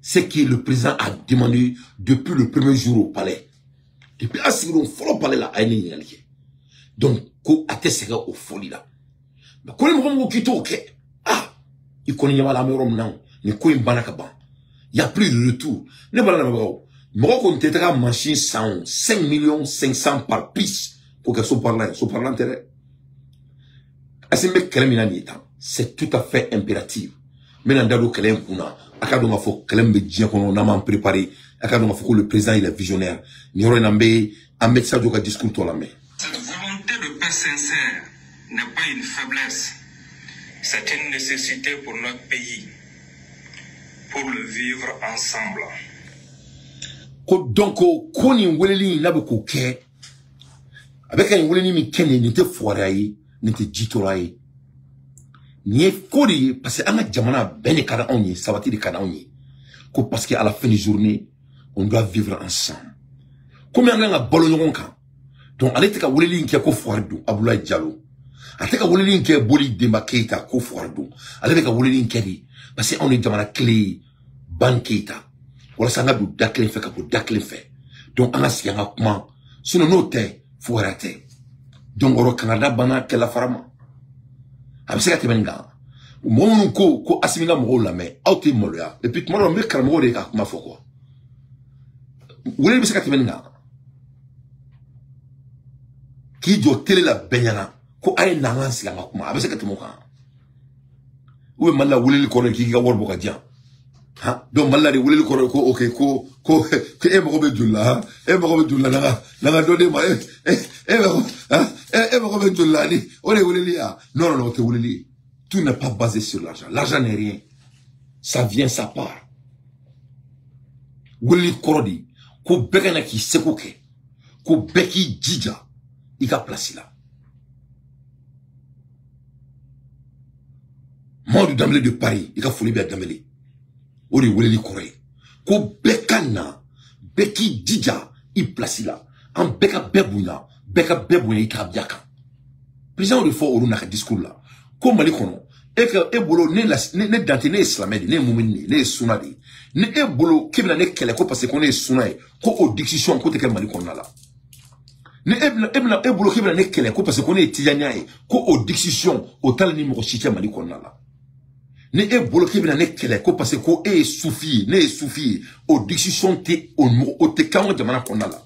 Ce que le président a demandé depuis le premier jour au palais. Depuis un second au palais là, donc, ko atesega au folie là. Mais quand il me dit ok, ah, il connaît la meilleure non, ni ko imbanakaban. Il n'y a plus de retour. Ne balana bagao. Moi, quand tu as machine 5 500 000 par piste pour que ce soit l'intérêt. C'est tout à fait impératif. Mais dans le cas où on a préparé, le président il est visionnaire. Cette volonté de paix sincère n'est pas une faiblesse. C'est une nécessité pour notre pays, pour le vivre ensemble. Donc, quand on weleli n'a pas qu'au avec un weleli mi kene n'était foiraillé, n'était jitoraillé. N'y est kori parce que anga jamana bene kada onye, sabati de kada onye. Parce qu'à la fin de journée, on doit vivre ensemble. Combien on a ballon kan? Donc, allez te ka weleli qui a ko foirdo, Abdoulaye Diallo. Allez ka weleli qui a boli Demba Keita ko foirdo. Allez ka weleli qui a dit parce qu'on est jamana clé Ban Keita. Voilà ça n'a pas de fait pour dakle fait. Donc on a si un comment sinon nos terres faut arrêter. Donc au Canada bana quelle farama. Avec ça que benga. Mon ko asimila mo la mais auti molia et puis moi me karamo de ka ma foko. Wole bi ça que benga. Qui doit télé la benyana ko ay nangan si la kuma avec ça que mo kan. Ou mala wole ko ki ga wor boka dia. Donc malade vous voulez ko ok ko e mo be dula e mo be dula na donné ma mo be dula ni on est voulez non te voulez tout n'est pas basé sur l'argent. L'argent n'est rien, ça vient sa part. Vous voulez korodi ko begana ki sekoke ko beki jija ika place là. Monde d'Amélé de Paris ika folie bien d'Amélé. Ori weleli kore ko bekana beki dija I place là en beka bebuina beka bebo yi tabia kan président de fo olu na ka discours là ko mali kono e ka e bolo ne dante ne islamé ne mumini ne sunna di ne e bolo kibla ne kele ko parce qu'on est sunna ko o diction ko te ke mali kono la ne e bolo kibla ne kele ko parce qu'on est tijania ko o diction o tal ni mo chiche mali kono la ne e bolo kibla ne kele ko parce ko e soufi ne soufi o diction te o te kan jamana kono la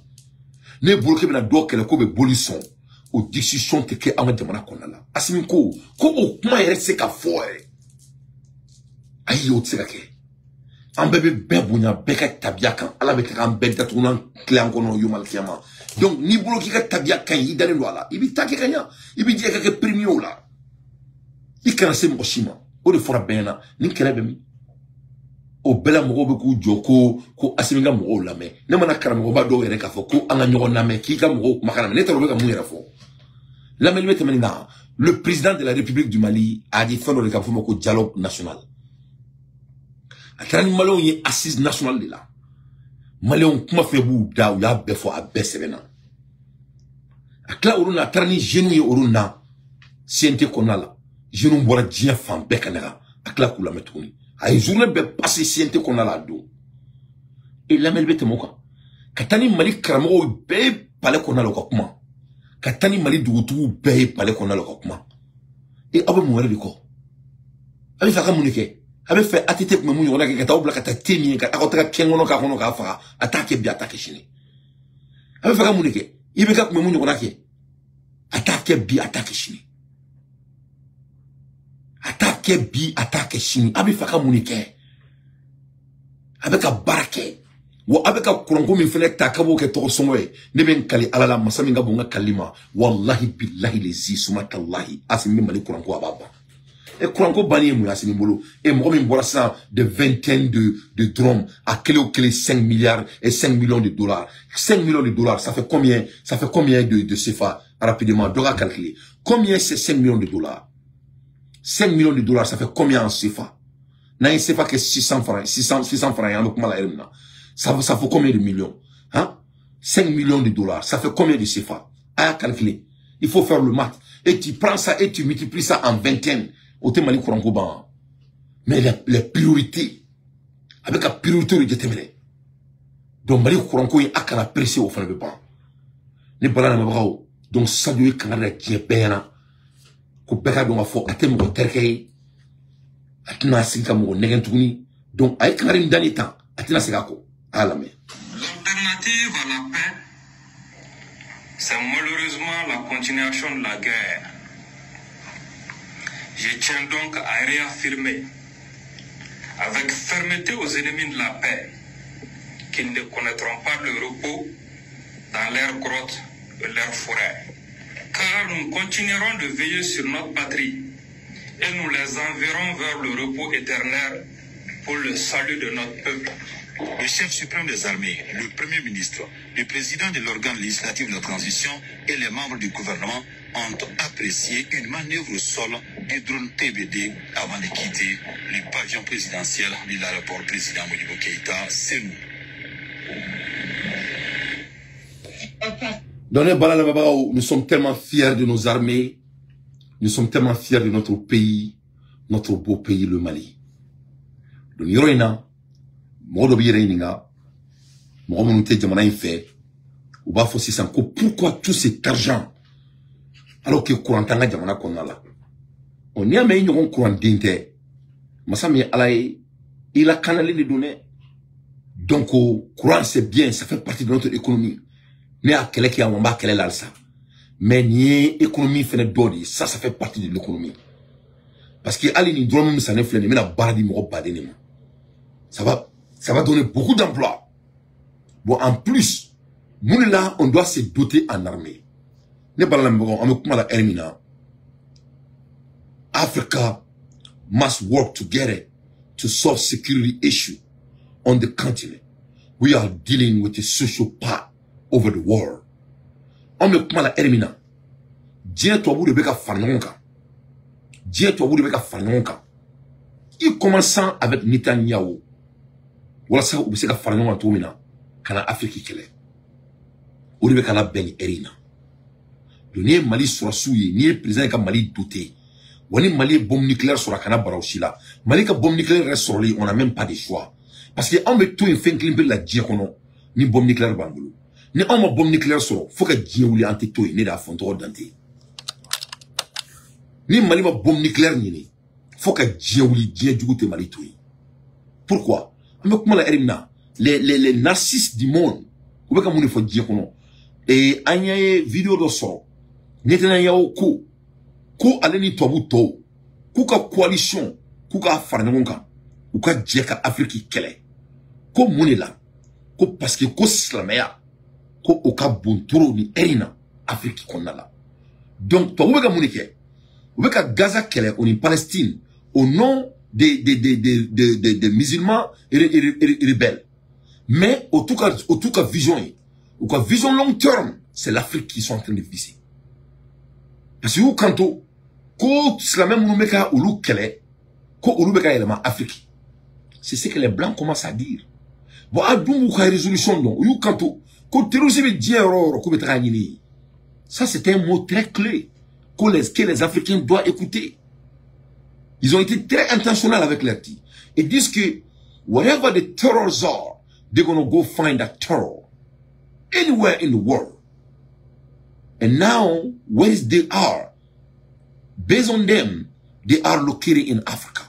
ne bolo kibla do kele ko be bolisson o décision te ke anga jamana konala asimi ko o kuma yere se ka fo ayi o tseka ke ambebe bebunya beka tabia kan ala be kan benta tunan clan kono yumal kiyama donc ni bolo ki ka tabia kan yi dale wala ibi take kanya ibi je ka ke premio la ikana se mo shima o de fora bena ni kelebe mi o bela mo be ku joko ko asimi nga mo la me ne mana karamo ba do yere ka fo ko anga nyogo na me ki ka mo makana ne taro be ka mu yere fo. Le président de la République du Mali a dit faire le dialogue national. Atani Malon y assise nationale de là. Malon kuma fait bou da ou ya befo a besevena. Akla uruna atani genou y uruna siente konala. Genou mbora dia fam bekanera. Akla kula metoni. Ay journée be passer siente konala do. Et la melbete moka. Katani Mali kramo be pale konala ko kuma. Katani Mali dugutu beye pale kona lo kokuma e abe muwere biko abe faka munike abe fe atite kuma munyo na ke kata obla kata temi ka akotaka kengono ka kono ka faka atake bi atake shini abe faka munike ibe ka kuma munyo na ke atake bi atake shini abe faka munike abe ka barake wa abeka kurango min fene takabo ke to somwe ne ben kali alala masami nga bunga kalima wallahi billahi lezi sumatallahi asimi mali kurango ababa e kurango bani mu asimi bolo e mo min bora ça de vingtaine de drômes à clé 5 milliards et 5 millions de dollars 5 millions de dollars ça fait combien de CFA rapidement doit calculer combien c'est 5 millions de dollars 5 millions de dollars ça fait combien en CFA na un CFA que 600 francs yando kuma la ermina. Ça fait combien de millions? Hein? 5 millions de dollars. Ça fait combien de CFA? À calculer. Il faut faire le math. Et tu prends ça et tu multiplies ça en vingtaine. Au thème Mali Kourango Ban. Mais les priorités. Avec la priorité de déterminer. Donc Mali Kourango est à la pressé au fond de ban. Ne balana mabrao. Donc ça doit être quand même qui pena. Ko beka donc fo atem ko terkei. Atina sika mo negentuni. Donc ay karim danita. Atina sika ko. L'alternative à la paix, c'est malheureusement la continuation de la guerre. Je tiens donc à réaffirmer avec fermeté aux ennemis de la paix qu'ils ne connaîtront pas le repos dans leurs grottes et leurs forêts. Car nous continuerons de veiller sur notre patrie et nous les enverrons vers le repos éternel pour le salut de notre peuple. Le chef suprême des armées, le premier ministre, le président de l'organe législatif de transition et les membres du gouvernement ont apprécié une manœuvre au sol du drone TBD avant de quitter le pavillon présidentiel de l'aéroport président Modibo Keïta. C'est nous. Dans les balades, nous sommes tellement fiers de nos armées, nous sommes tellement fiers de notre pays, notre beau pays, le Mali. Le Niroïna, Modo Bireninga, Mohamed Jamana fait, ou bas faut s'en pourquoi tout cet argent, alors que Courantanga Jamana qu'on a là. On y a mis une courant d'inte, Massami Alaï, il a canalé les données. Donc, courant c'est bien, ça fait partie de notre économie. Mais à quel qui a un bas, quel est là ça? Mais ni économie fait d'odi, ça fait partie de l'économie. Parce que Ali ni drôme ça ne fait mais la barre du mot pas d'éléments. Ça va donner beaucoup d'emplois. Bon, en plus, nous là, on doit se doter en armée. Ne parlons pas, on me la Hermina. Africa must work together to solve security issue on the continent. We are dealing with a social part over the world. On me la Hermina. Dieu toi vous de beka fanonka. Dieu toi vous de beka fanonka. Il commençant avec Netanyahu. Voilà ça, vous savez, la Farnon à Toumina, quand Afrique est là. Vous devez qu'à la belle Erina. Donc ni Mali sera souillé, ni président ka Mali douté. Wani Mali bombe nucléaire sur la kana barauchila. Mali ka bombe nucléaire reste sur lui, on n'a même pas de choix. Parce que on met tout une fin climpe la diacono, ni bombe nucléaire bangolo. Ni on ma bombe nucléaire sur, faut que Dieu ou les antéto, ni la fonto dante. Ni Mali ma bombe nucléaire ni, faut que Dieu ou les Dieu du goût Mali tout. Pourquoi? Les narcisses du monde, ou bien comme on faut dire qu'on et anya vidéo de son, n'était yao ko aleni tobu to, ka coalition, ka farnonga, ou ka djeka Afrique kele, ko monela, ko parce que ko slamea, ko oka bunturo ni erina Afrique konala. Donc to ou ka monike, ou ka Gaza kele on in Palestine au nom des musulmans rebelles. Mais au tout cas vision, ou cas vision long terme, c'est l'Afrique qui sont en train de viser. Parce que quand on la même moumeka ou l'ou kele, ko ou l'ou élément Afrique. C'est ce que les blancs commencent à dire. Bon, à d'où résolution non, ou quand on terrorisme dit ça c'est un mot très clé que les Africains doivent écouter. Ils ont été très intentionnels avec leur dit. Ils disent que wherever the terrors are, they're going to go find that terror anywhere in the world. And now, where they are, based on them, they are located in Africa.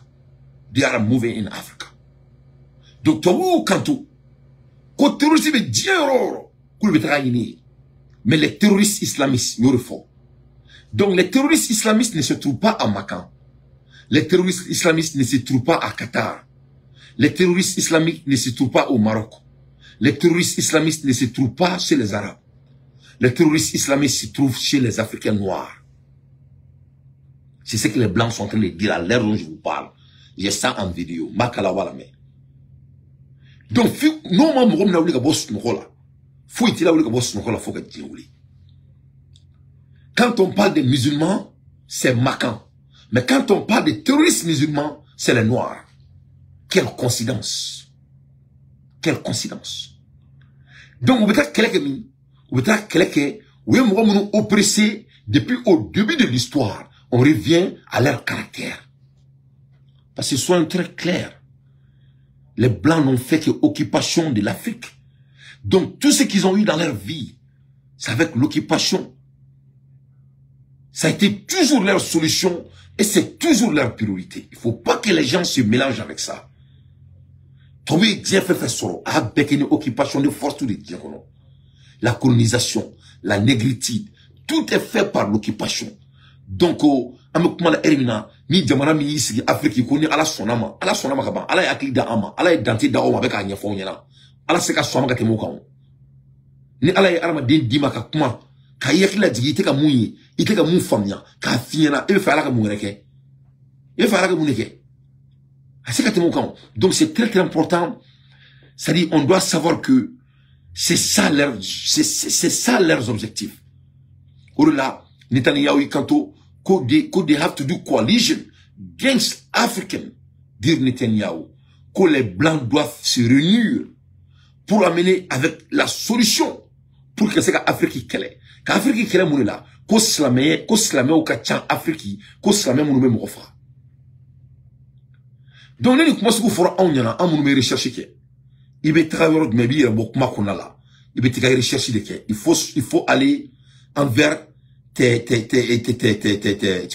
They are moving in Africa. Donc, quand terrorisme est mais les terroristes islamistes, nous le font. Donc, les terroristes islamistes ne se trouvent pas à Macan. Les terroristes islamistes ne se trouvent pas à Qatar. Les terroristes islamiques ne se trouvent pas au Maroc. Les terroristes islamistes ne se trouvent pas chez les Arabes. Les terroristes islamistes se trouvent chez les Africains noirs. C'est ce que les Blancs sont en train de dire à l'heure dont je vous parle. J'ai ça en vidéo. Donc, quand on parle des musulmans, c'est Macan. Mais quand on parle des terroristes musulmans, c'est les noirs. Quelle coïncidence. Quelle coïncidence. Donc, on peut dire que oppressés depuis au début de l'histoire. On revient à leur caractère. Parce que soyons très clairs. Les Blancs n'ont fait que occupation de l'Afrique. Donc, tout ce qu'ils ont eu dans leur vie, c'est avec l'occupation. Ça a été toujours leur solution et c'est toujours leur priorité. Il ne faut pas que les gens se mélangent avec ça. Avec une occupation de force de diacono. La colonisation, la négritude, tout est fait par l'occupation. Donc, ni jamana mi yisi Afrique ko ni ala sonama kaba ala ya akili da ama ala ya dante da o ma be ka nyefo nyana ala se ka soma ka temo kan ni ala ya arma den dima ka kuma ka yekila digi te ka munyi ite ka mun famnya ka fiena e fa ala ka munreke e fa ala ka munreke ase ka temo kan. Donc c'est très très important. Ça dit on doit savoir que c'est ça leurs objectifs. Là Netanyahu kanto could they have to do coalition against African, dire Netanyahu, que les Blancs doivent se réunir pour amener avec la solution pour que c'est qu'Afrique kele. Qu'Afrique kele moune là, qu'au slamé ou kachan Afrique, qu'au slamé moune me m'offre. Donc, nous commençons à faire un moune me rechercher que. Il va travailler de mes billes, beaucoup ma là. Il va travailler rechercher de que. Il faut aller envers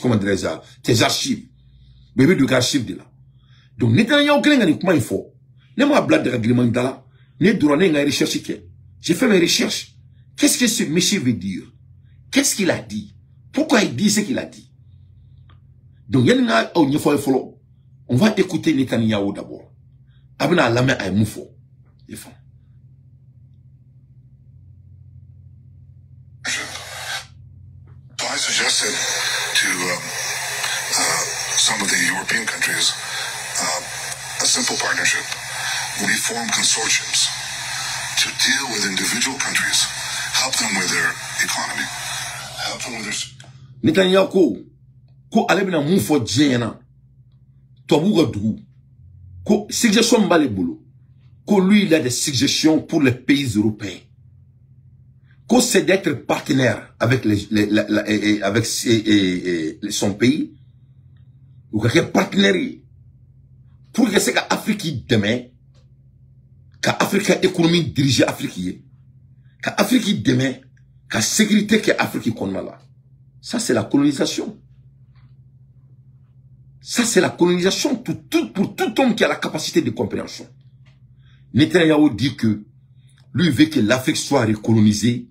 comment dirais ça, tes archives. Bébé de archives de là. Donc, Netanyahu, comment il faut? Ne m'a blague de règlement de là. Ne doit pas rechercher que. J'ai fait mes recherches. Qu'est-ce que ce monsieur veut dire? Qu'est-ce qu'il a dit? Pourquoi il dit ce qu'il a dit? Donc, on va écouter Netanyahu d'abord. Abna la main à Moufo. I suggested to some of the European countries a simple partnership. We form consortiums to deal with individual countries, help them with their economy, help them with their... Netanyahu ko alebina mufo djena to buga du ko suggestion balé boulot ko lui il a des suggestions pour les pays européens c'est d'être partenaire avec son pays, ou quelqu'un partenaire, pour que c'est qu'Afrique demain, qu'Afrique économie dirige Afrique, qu'Afrique demain, qu'à sécurité qu'Afrique qu'on a là. Ça, c'est la colonisation. Ça, c'est la colonisation pour tout homme qui a la capacité de compréhension. Netanyahu dit que lui veut que l'Afrique soit recolonisée.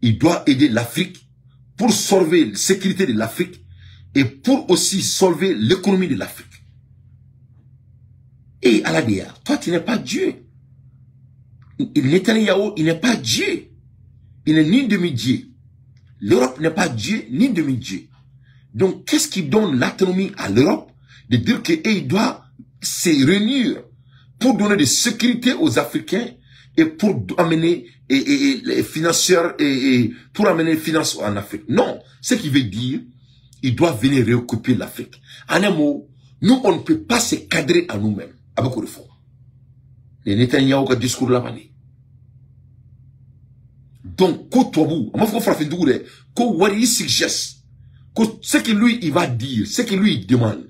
Il doit aider l'Afrique pour sauver la sécurité de l'Afrique et pour aussi sauver l'économie de l'Afrique. Et à la DIA, toi, tu n'es pas Dieu. Netanyahu, il n'est pas Dieu. Il n'est ni demi-dieu. L'Europe n'est pas Dieu, ni demi-dieu. Donc, qu'est-ce qui donne l'autonomie à l'Europe de dire qu'il doit se réunir pour donner de sécurité aux Africains et pour amener les financeurs et pour amener les finances en Afrique? Non, ce qui veut dire, il doit venir réoccuper l'Afrique. En un mot, nous, on ne peut pas se cadrer à nous-mêmes. À beaucoup de fois. Les Netanyahu qui discours là-bas. Donc, quand tu ce que lui, il va dire, ce que lui, il demande,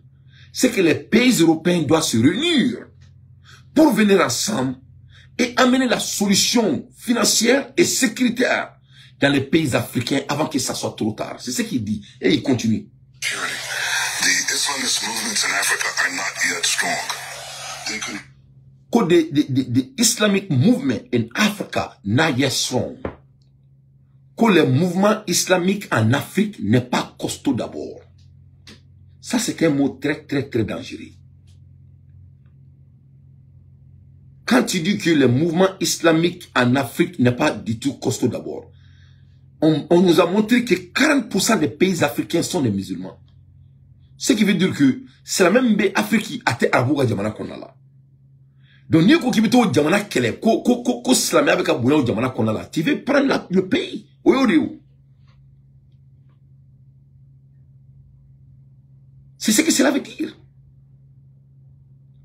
c'est que les pays européens doivent se réunir pour venir ensemble et amener la solution financière et sécuritaire dans les pays africains avant que ça soit trop tard. C'est ce qu'il dit. Et il continue. The Islamist movements in Africa are not yet strong. The Islamic movement in Africa not yet strong. Que le mouvement islamique en Afrique n'est pas costaud d'abord. Ça, c'est un mot très, très, très dangereux. Quand tu dis que le mouvement islamique en Afrique n'est pas du tout costaud d'abord, on nous a montré que 40% des pays africains sont des musulmans. Ce qui veut dire que c'est la même Afrique qui a été Abouga Djamana qu'on a là. Donc, ni ko kibito Djamana kele, ko slamé avec Abouga Djamana qu'on a là, tu veux prendre le pays. C'est ce que cela veut dire.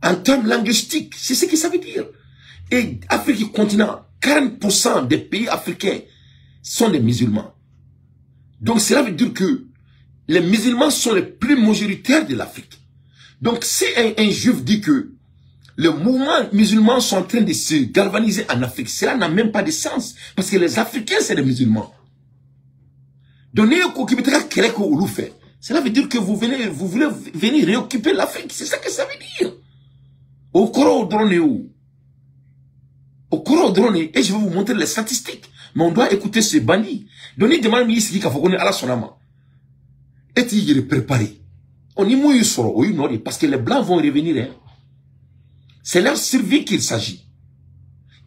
En termes linguistiques, c'est ce que ça veut dire. Et Afrique continent, 40% des pays africains sont des musulmans. Donc cela veut dire que les musulmans sont les plus majoritaires de l'Afrique. Donc si un juif dit que les mouvements musulmans sont en train de se galvaniser en Afrique, cela n'a même pas de sens. Parce que les Africains, c'est des musulmans. Donc, cela veut dire que vous voulez venir réoccuper l'Afrique. C'est ça que ça veut dire. Au Koro drone, et je vais vous montrer les statistiques. Mais on doit écouter ce bandit. Donc, il demande ici qu'il faut qu'on ait à la sonama. Et il est préparé. On y mouille sur parce que les Blancs vont revenir. Hein. C'est leur survie qu'il s'agit.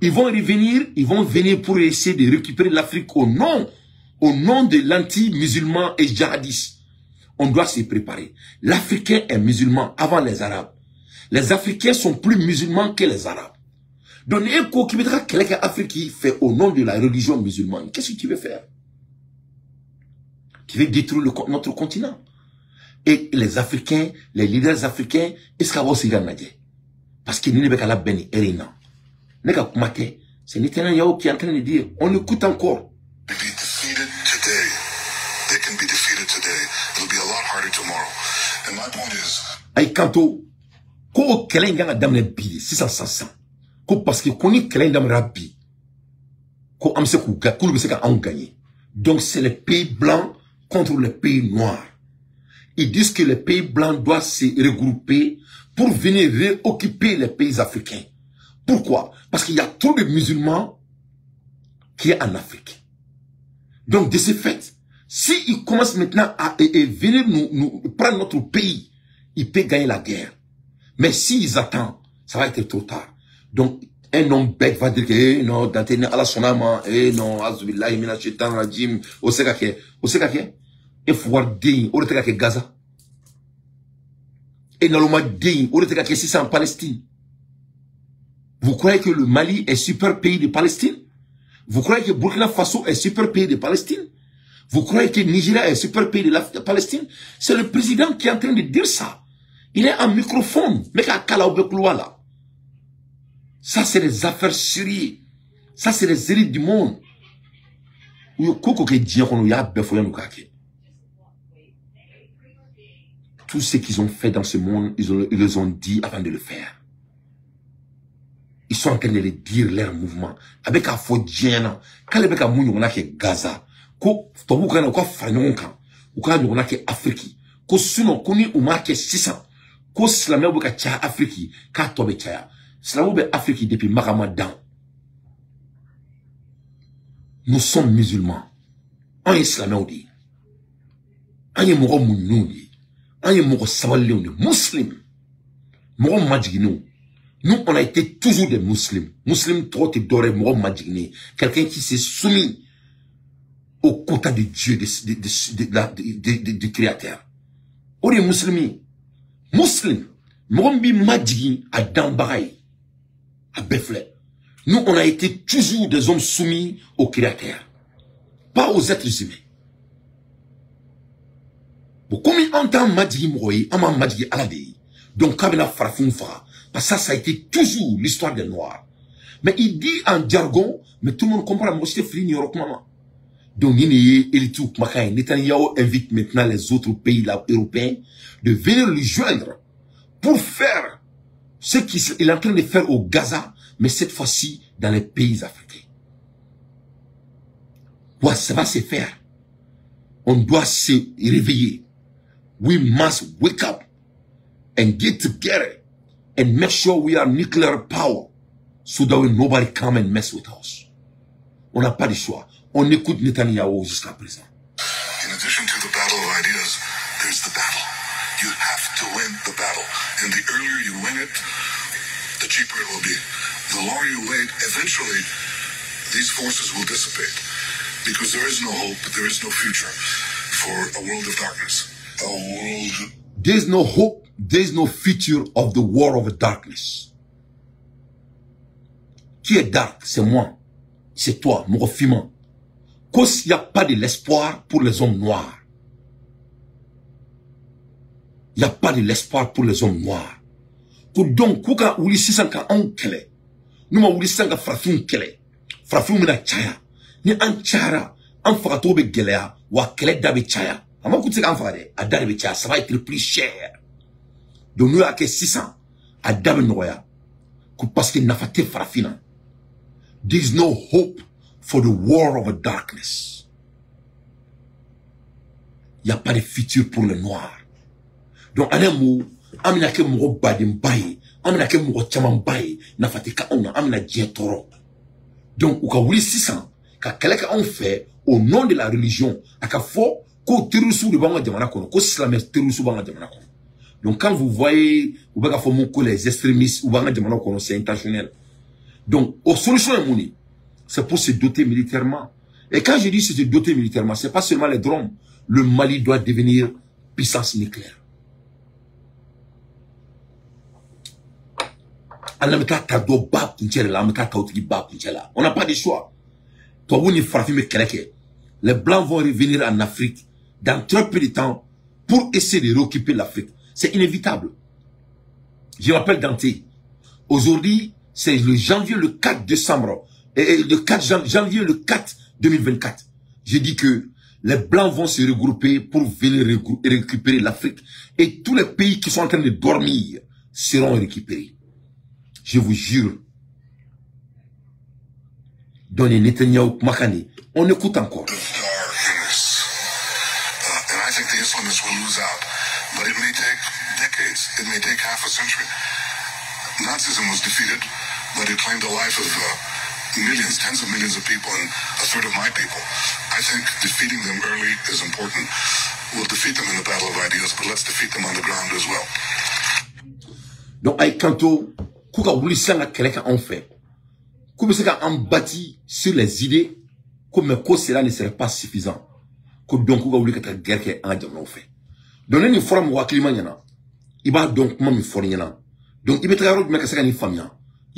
Ils vont venir pour essayer de récupérer l'Afrique au nom de l'anti-musulman et djihadiste. On doit s'y préparer. L'Africain est musulman avant les Arabes. Les Africains sont plus musulmans que les Arabes. Donc, qui mettra quelqu'un Afrique qui fait au nom de la religion musulmane. Qu'est-ce que tu veux faire? Tu veux détruire notre continent. Et les Africains, les leaders africains, est-ce qu'on va aussi gagner? Parce que nous ne sommes pas bénis, c'est Netanyahu qui est en train de dire, on écoute encore. Aïe, kanto, ko kelenga damne bili, 600. Ko parce que koni kelenga rabi, ko amse kou bese ka an gagné. Donc c'est les pays blancs contre les pays noirs. Ils disent que les pays blancs doivent se regrouper pour venir réoccuper les pays africains. Pourquoi? Parce qu'il y a trop de musulmans qui est en Afrique. Donc, de ce fait, s'ils commencent maintenant à venir nous prendre notre pays, ils peuvent gagner la guerre. Mais s'ils attendent, ça va être trop tard. Donc, un homme bête va dire que, non, d'antenne à la sonama, non, azubillah, mina chetan rajim, osekake, et pouvoir dire, au retrait Gaza. Et dans le mois de au retrait que c'est en Palestine. Vous croyez que le Mali est super pays de Palestine? Vous croyez que Burkina Faso est super pays de Palestine? Vous croyez que Nigeria est super pays de la Palestine? C'est le président qui est en train de dire ça. Il est en microphone. Mais là. Ça, c'est des affaires sérieuses. Ça, c'est les élites du monde. Tout ce qu'ils ont fait dans ce monde, ils le ont dit avant de le faire. Ils sont en train de le dire leur mouvement. Avec un faux djena, quand les beka mouillon na ke Gaza, ko tobu kana ko fanyon kan, ou kana na ke Afrique, ko suno koni uma ke 600, ko slamé ou ka tia Afrique, ka tobe tia. Slamé be Afrique depuis Maramadan. Nous sommes musulmans. On est islamé ou dit. On est moro mounou dit. On est moro savalé ou dit. Muslim. Moro madjignou. Nous, on a été toujours des musulmans. Musulmans trop te doré, moro madjigné. Quelqu'un qui s'est soumis au quota de Dieu, du Créateur. On est musulmans. Musulmans. Moro mbi madjigné à Dambaray. À Beflet. Nous, on a été toujours des hommes soumis au Créateur. Pas aux êtres humains. Bon, comme il entend Madji Mouroy, on m'a Madji Aladei. Donc, Kabila Farafounfa. Parce que ça a été toujours l'histoire des Noirs. Mais il dit en jargon, mais tout le monde comprend la moitié fini maman. Donc, Netanyahu invite maintenant les autres pays européens de venir lui joindre pour faire ce qu'il est en train de faire au Gaza, mais cette fois-ci dans les pays africains. Ouais, ça va se faire. On doit se réveiller. We must wake up and get together and make sure we are nuclear power so that nobody come and mess with us. On n'a pas de choix. On écoute Netanyahu jusqu'à présent. In addition to the battle of ideas, there's the battle. You have to win the battle. And the earlier you win it, the cheaper it will be. The longer you wait, eventually, these forces will dissipate. Because there is no hope, there is no future for a world of darkness. A world... There is no hope, there is no future of the war of darkness. Qui est dark? C'est moi. C'est toi, mon refiment. Cause il n'y a pas de l'espoir pour les hommes noirs. Il n'y a pas de l'espoir pour les hommes noirs. Donc, kuka wuli sisan ka an kele. Nous ma wuli sisan ka farafin kele. Farafin mina chaya. Ni an chara, an fagato be gelea, wa kele da be chaya. Ama kuti ka an fagade, a da be chaya, ça va être plus cher. Donc nous a ke 600, a da be noya. Parce que nafate farafina. There is no hope for the war of darkness. Il n'y a pas de futur pour les noirs. Donc, en un mot, amina ke moro badim baye, amina ke moro chaman baye, na fatika ona, amina djentoro. Donc, ou ka wuli 600, ka keleka on fait, au nom de la religion, aka fo, ko terusu de banga jamana kono, ko slamé terusu banga jamana kono. Donc, quand vous voyez, ou banga fo mon les extrémistes, ou banga jamana kono, c'est intentionnel. Donc, aux solutions est mouni, c'est pour se doter militairement. Et quand je dis se doter militairement, c'est pas seulement les drones. Le Mali doit devenir puissance nucléaire. On n'a pas de choix. Les Blancs vont revenir en Afrique dans très peu de temps pour essayer de réoccuper l'Afrique. C'est inévitable. Je m'appelle Dante. Aujourd'hui, c'est le 4 décembre, et le 4 janvier, le 4 2024. J'ai dit que les Blancs vont se regrouper pour venir récupérer l'Afrique. Et tous les pays qui sont en train de dormir seront récupérés. Je vous jure. Dans les Netanyahu Makani, on écoute encore. And I think the Islamists will lose out. But it may take decades. It may take half a century. Nazism was defeated, but it claimed the life of millions, tens of millions of people, and a third of my people. I think defeating them early is important. We'll defeat them in the battle of ideas, but let's defeat them on the ground as well. Donc, Kanto, Kuka Wulisanga Keleka en fait. Kubiseka en bâti sur les idées, comme cela ne serait pas suffisant. Donc, Kuka Wulikata Gerke en Djamon fait. Donc, il faut me voir Klimaniana. Il va donc me fournir. Donc,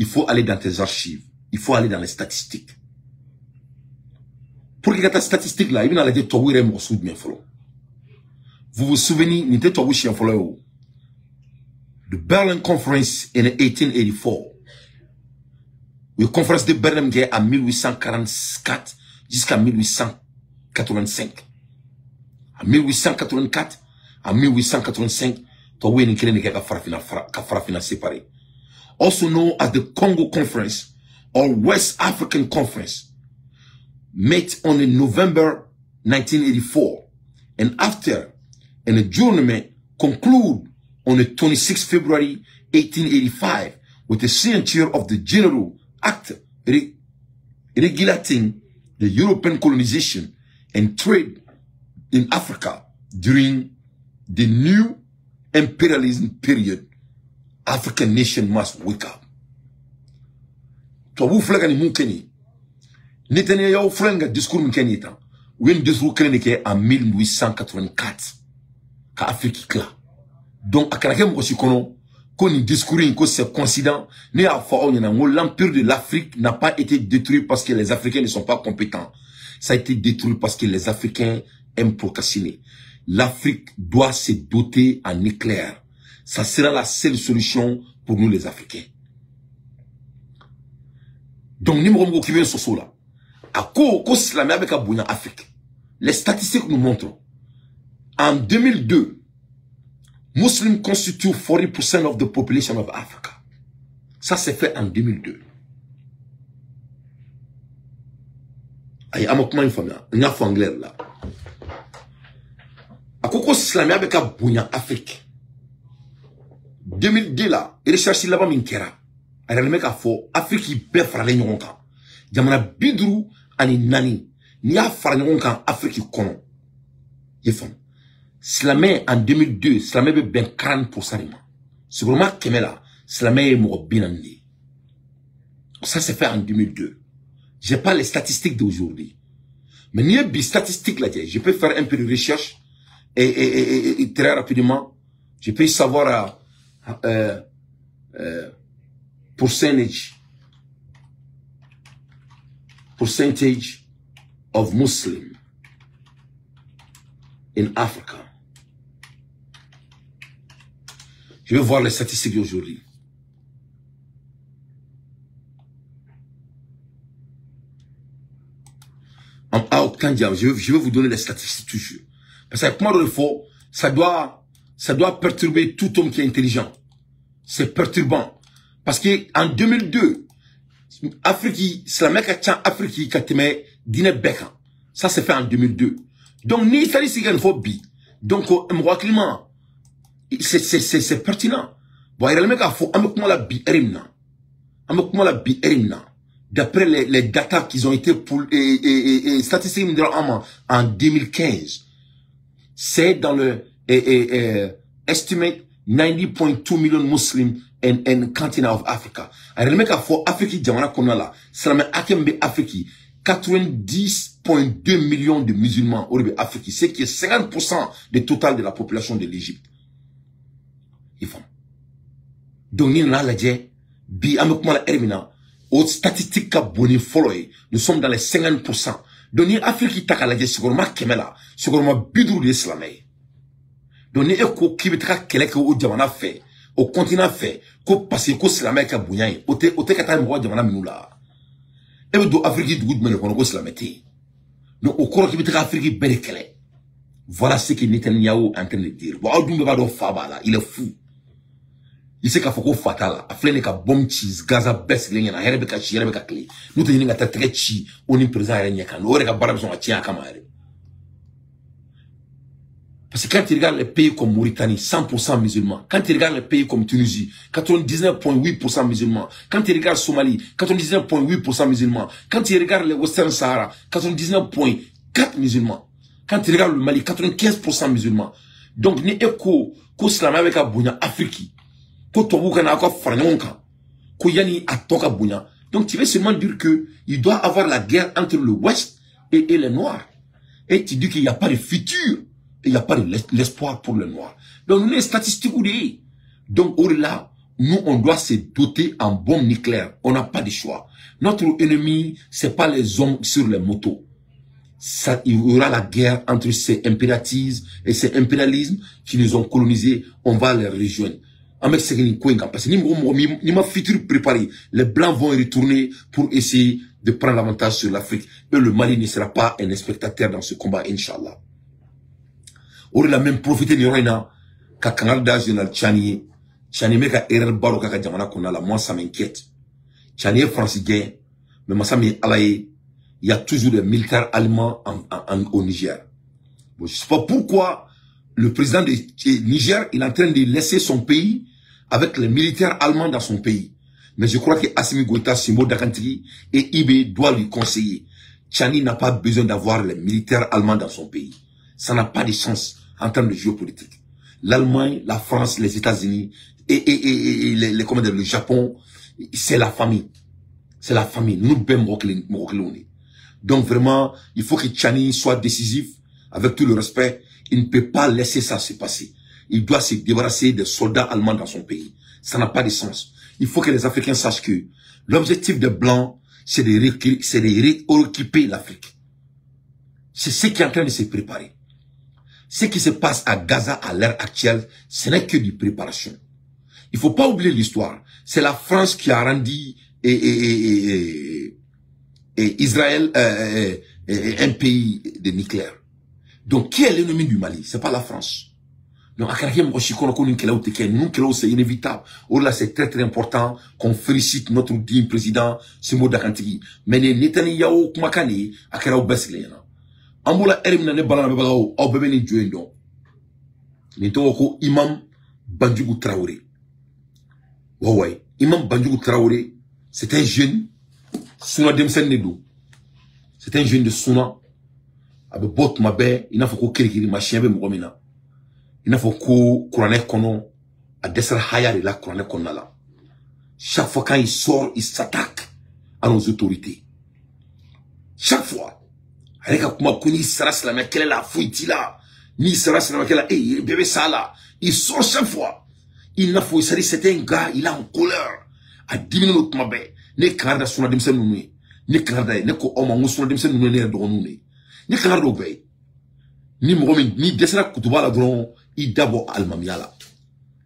il faut aller dans tes archives. Il faut aller dans les statistiques. Pour que les statistiques là, il va aller dans les vous vous souvenez, the Berlin Conference in 1884. La conférence de Berlin en 1844 jusqu'à 1848. 1885. En 1884, en 1885, Tawé Nkele ka farafina séparé. Also known as the Congo Conference or West African Conference, met on in November 1984, and after an adjournment conclude on the 26th February 1885 with the signature of the General Act regulating the European colonization and trade in Africa during the new imperialism period. African nation must wake up. To vous flaga ni mukeni. Netanyahu flaga discours mukeni etan. Wen discours kene ke en 1884. Ka Afrique kla. Donc akanake mo si kono ko ni discours ko c'est coïncident ne a fa onyana ngo l'empire de l'Afrique n'a pas été détruit parce que les Africains ne sont pas compétents. Ça a été détruit parce que les Africains aiment procrastiner. L'Afrique doit se doter en nucléaire. Ça sera la seule solution pour nous les Africains. Donc, nous avons occupé ce sol-là. À cause de la avec Afrique, les statistiques nous montrent. En 2002, Muslims constituent 40% of the population of Africa. Ça s'est fait en 2002. Aïe, amakuma une famille, une affaire anglaise là. À cause de la avec Afrique. 2002 là, il recherche là-bas minkera. Alors le mec a fait Afrique il peut faire les nyonka. Jamana bidru ani nani. Ni a faire nyonka Afrique kono. Yefam. Slamé en 2002, slamé be ben 40% de moi. C'est vraiment kemela. Slamé est mort binandi. Ça s'est fait en 2002. J'ai pas les statistiques d'aujourd'hui. Mais ni des statistiques là, je peux faire un peu de recherche et très rapidement, je peux savoir percentage of Muslims in Africa. Je vais voir les statistiques d'aujourd'hui. Je vais vous donner les statistiques toujours. Parce que comment il faut, ça doit perturber tout homme qui est intelligent. C'est perturbant. Parce que en 2002, Afrique, c'est la mec qui a Afrique qui a été dîner Beckham. Ça s'est fait en 2002. Donc, ni statistique il faut bi. Donc, c'est pertinent. Bon, il y a le mec qui a fait, d'après les datas qui ont été pour, statistiques en 2015. C'est dans le, estimate 90.2 million Muslims in continent of Africa. Alors, le mec a fait Afrique, Djamana Konala, c'est la même Akembe Afrique, 90.2 millions de musulmans au Afrique, c'est qui est 50% du total de la population de l'Égypte. Ils font. Donc, nous avons dit, bi, amekuma la ermina, aux statistiques à boni follow, nous sommes dans les 50%. Donc, nous Afrique, t'as la dit, segurement Kemela, segurement bidrou de l'islam. Donc, nous avons qui veut dire qu'elle est au Djamana fait, au continent fait, qu'au passé, qu'au islamé qui a bouillé, au te kata mwa Djamana minoula. Et do Afrique du goût de kono islamé. Donc, au cours qui veut dire Afrique berekele. Voilà ce que Netanyahu est en train de dire. Bon, Aoudou Mbeba do Fabala, il est fou. Il sait qu'il faut qu'on fatal. A flene ka bomb cheese, Gaza best lenye na herebe ka chi, herebe ka kli. Nous te yinga ta tre chi, on est présent à Renyaka. Nous ka barab son a tia kamare. Parce que quand tu regardes les pays comme Mauritanie, 100% musulmans. Quand tu regardes les pays comme Tunisie, 99.8% musulmans. Quand tu regardes Somalie, 99.8% musulmans. Quand tu regardes les Western Sahara, 99.4% musulmans. Quand tu regardes le Mali, 95% musulmans. Donc, ni eko, ko islam avec Abounia, Afrique. Ko tobu kana ko farnyonka. Ko yani atoka Bounia. Donc, tu veux seulement dire que il doit avoir la guerre entre le Ouest et les Noirs. Et tu dis qu'il n'y a pas de futur. Il n'y a pas l'espoir pour le noir. Donc, nous, les statistiques, donc, au-delà, nous, on doit se doter en bombes nucléaires. On n'a pas de choix. Notre ennemi, c'est pas les hommes sur les motos. Ça, il y aura la guerre entre ces impératismes et ces impérialismes qui nous ont colonisés. On va les rejoindre. Avec parce que ni ma futur préparé, les Blancs vont retourner pour essayer de prendre l'avantage sur l'Afrique. Et le Mali ne sera pas un spectateur dans ce combat, Inch'Allah. On a même profité de Roina, qu'à Canada, Général Tchani, Tchani meka erreur baro kaka jamana konala, moi ça m'inquiète. Tchani est francilien, mais moi ça m'alaye, il y a toujours des militaires allemands au Niger. Bon, je sais pas pourquoi le président du Niger, il est en train de laisser son pays avec les militaires allemands dans son pays. Mais je crois que Assimi Goïta, Simo Dakantigi et Ibe doivent lui conseiller. Tchani n'a pas besoin d'avoir les militaires allemands dans son pays. Ça n'a pas de sens en termes de géopolitique. L'Allemagne, la France, les États-Unis et le Japon, c'est la famille. C'est la famille. Nous sommes donc vraiment, il faut que Tchani soit décisif, avec tout le respect. Il ne peut pas laisser ça se passer. Il doit se débarrasser des soldats allemands dans son pays. Ça n'a pas de sens. Il faut que les Africains sachent que l'objectif des Blancs, c'est de réoccuper l'Afrique. C'est ce qui est en train de se préparer. Ce qui se passe à Gaza à l'heure actuelle, ce n'est que du préparation. Il faut pas oublier l'histoire. C'est la France qui a rendu Israël un pays de nucléaire. Donc, qui est l'ennemi du Mali? C'est pas la France. Donc, c'est inévitable. Oh là, c'est très très important qu'on félicite notre digne président, Simo Dakantigi. Mais les Netanyahu, Kumakani, Akara Obeslena. Ambola Erimna ne balana bebagao, au bébé ni juendo. Nitoko Imam Bandjougou Traoré. Ouais, Imam Bandjougou Traoré, c'est un jeune, Souna Demsen Nedou. C'est un jeune de Souna. Abe bot mabe, il n'a faut qu'on kirikiri machien be mugomina. Il n'a faut qu'on Kouranek kono, à desser haya de la Kouranek konala. Chaque fois quand il sort, il s'attaque à nos autorités. Chaque fois. Avec un kuma kuni sera la mec, quelle est la fouille là? Ni sera la mec, hey, bébé ça là. Il sort chaque fois. Il n'a faut, c'est un gars, il est en colère. À 10 minutes mabe, ne Canada Souna Demsen Nouné. Ne Canada, ne ko Oma Souna Demsen Nouné ne Dronoune. Ni Canada Obey. Ni Mohamed, ni Dessera Kutuba la Dron, il d'abord Almamiala.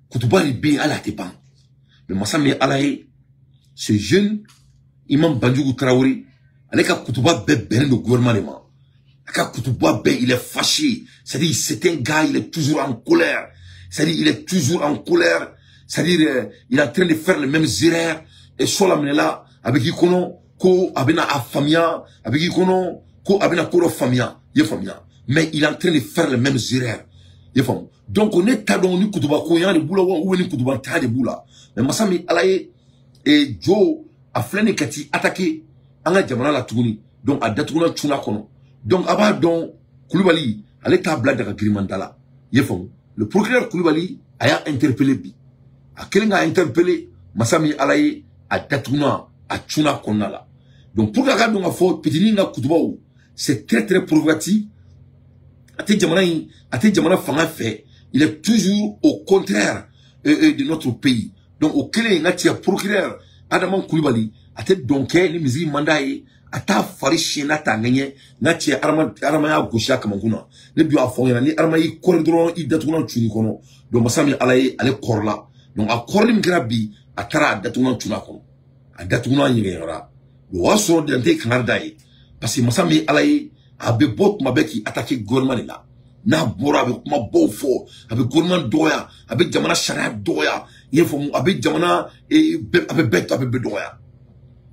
Kutuba li be ala tepan. Mais Massami Alaye, ce jeune, Imam Bandjougou Traoré, avec un Kutuba be ben le gouvernement. Avec Kutuba be, il est fâché. C'est-à-dire, c'est un gars, il est toujours en colère. C'est-à-dire, il est toujours en colère. C'est-à-dire, il est en train de faire les mêmes erreurs. Et sur la là, avec Ikono, Ko Abena Afamia, avec Ikono, Ko Abena Koro Famia, Yefamia. Mais il est en train de faire les mêmes erreurs. Donc, on est tadon ni Kutuba Koyan, de Boula, ou ni Kutuba Ta de Boula. Mais Massami Alaye, et Joe, a Flane Kati, attaqué, Anga Jamana la Touni. Donc, à Datouna Tuna Kono. Donc, Abba, donc, Koulibaly, à l'état blague de Grimandala. Yefam. Le procureur Koulibaly a interpellé Bi. A quelqu'un a interpellé Massami Alaye à Datouna, à Tuna Konala. Donc, pour regarder donc à fort, petit na Kutubaou, c'est très très provocatif. Ate Jamana Fanga fait, il est toujours au contraire de notre pays. Donc, au Kélé, Natia procureur Adaman Koulibaly, Ate Donké, les musiques mandaye, Ata Farishi Nata Nene, Natia Aramaya Gosha Kamanguna, les bio à fond, les Aramaï Corridor, ils Datouna Tunikono, donc Massami Alaye, allez Korla. Donc, à Korlim Grabi, à Tara Datouna Tunakono, à Datouna Yera. Le Wasso d'Ante Kanadaï, parce que Massami Alaye, avec bot mabeki attaqué gouvernement là na bora avec ma beau fort avec gouvernement doya avec jamana sharia doya il faut avec jamana et avec bedoya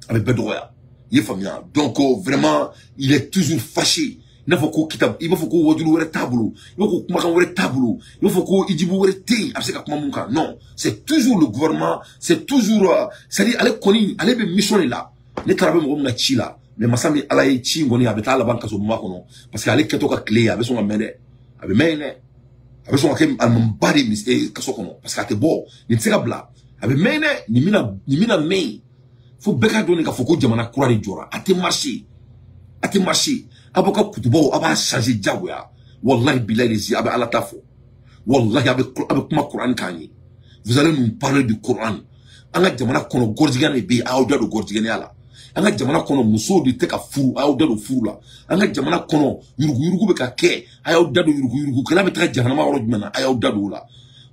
avec bedoya il faut bien donc vraiment il est toujours fâché il faut qu'on quitte il faut qu'on wajulu were tableau il faut qu'on maka were tableau il faut qu'on idibu were té avec ça comme munka non c'est toujours le gouvernement c'est toujours c'est-à-dire allez koni allez be mission là les travaux mo na chila. Mais Massami Alaye Chingoni a betala banque sur moi parce qu'elle est ketoka clé avec son amène avec mène avec son akem almambari mis kasokono parce qu'elle est beau ni tsika bla avec mène ni mina main faut beka donner ka foko jamana kurari jora ate marché aboka kutubo aba changer jagoya wallahi billahi les aba ala tafo wallahi avec kuma Coran kani vous allez nous parler du Coran anga jamana kono gordigane be awda do gordigane ala anga jamana kono muso de teka furu awda do furu la anga jamana kono yurugu be ka ke ayawda do yurugu kala be teka jahannama woro jumana ayawda do la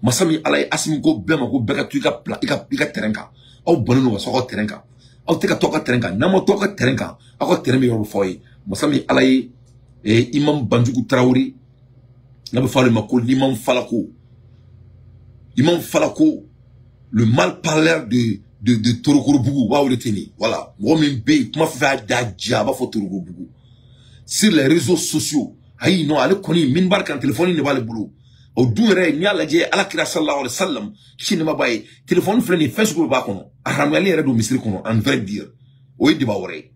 masami alay asim ko bema ko beka tu ika terrain ka aw bonu no so ko terrain ka aw te ka to ka terrain ka namo to ka terrain ka ako terrain bi ro foy masami alay imam Banjugu Traoré na be fale mako l'imam Falako le mal parleur de Torokoro Bougou wa reteni voilà mo min be kuma fa da jaba fo Torokoro Bougou sur les réseaux sociaux ayi no ale koni min barkan téléphone ne bale bulu o dure ni ala je ala kira sallallahu alaihi wasallam kini ma baye téléphone fleni Facebook ba kono aramali redo misri kono en vrai dire o yidi ba wore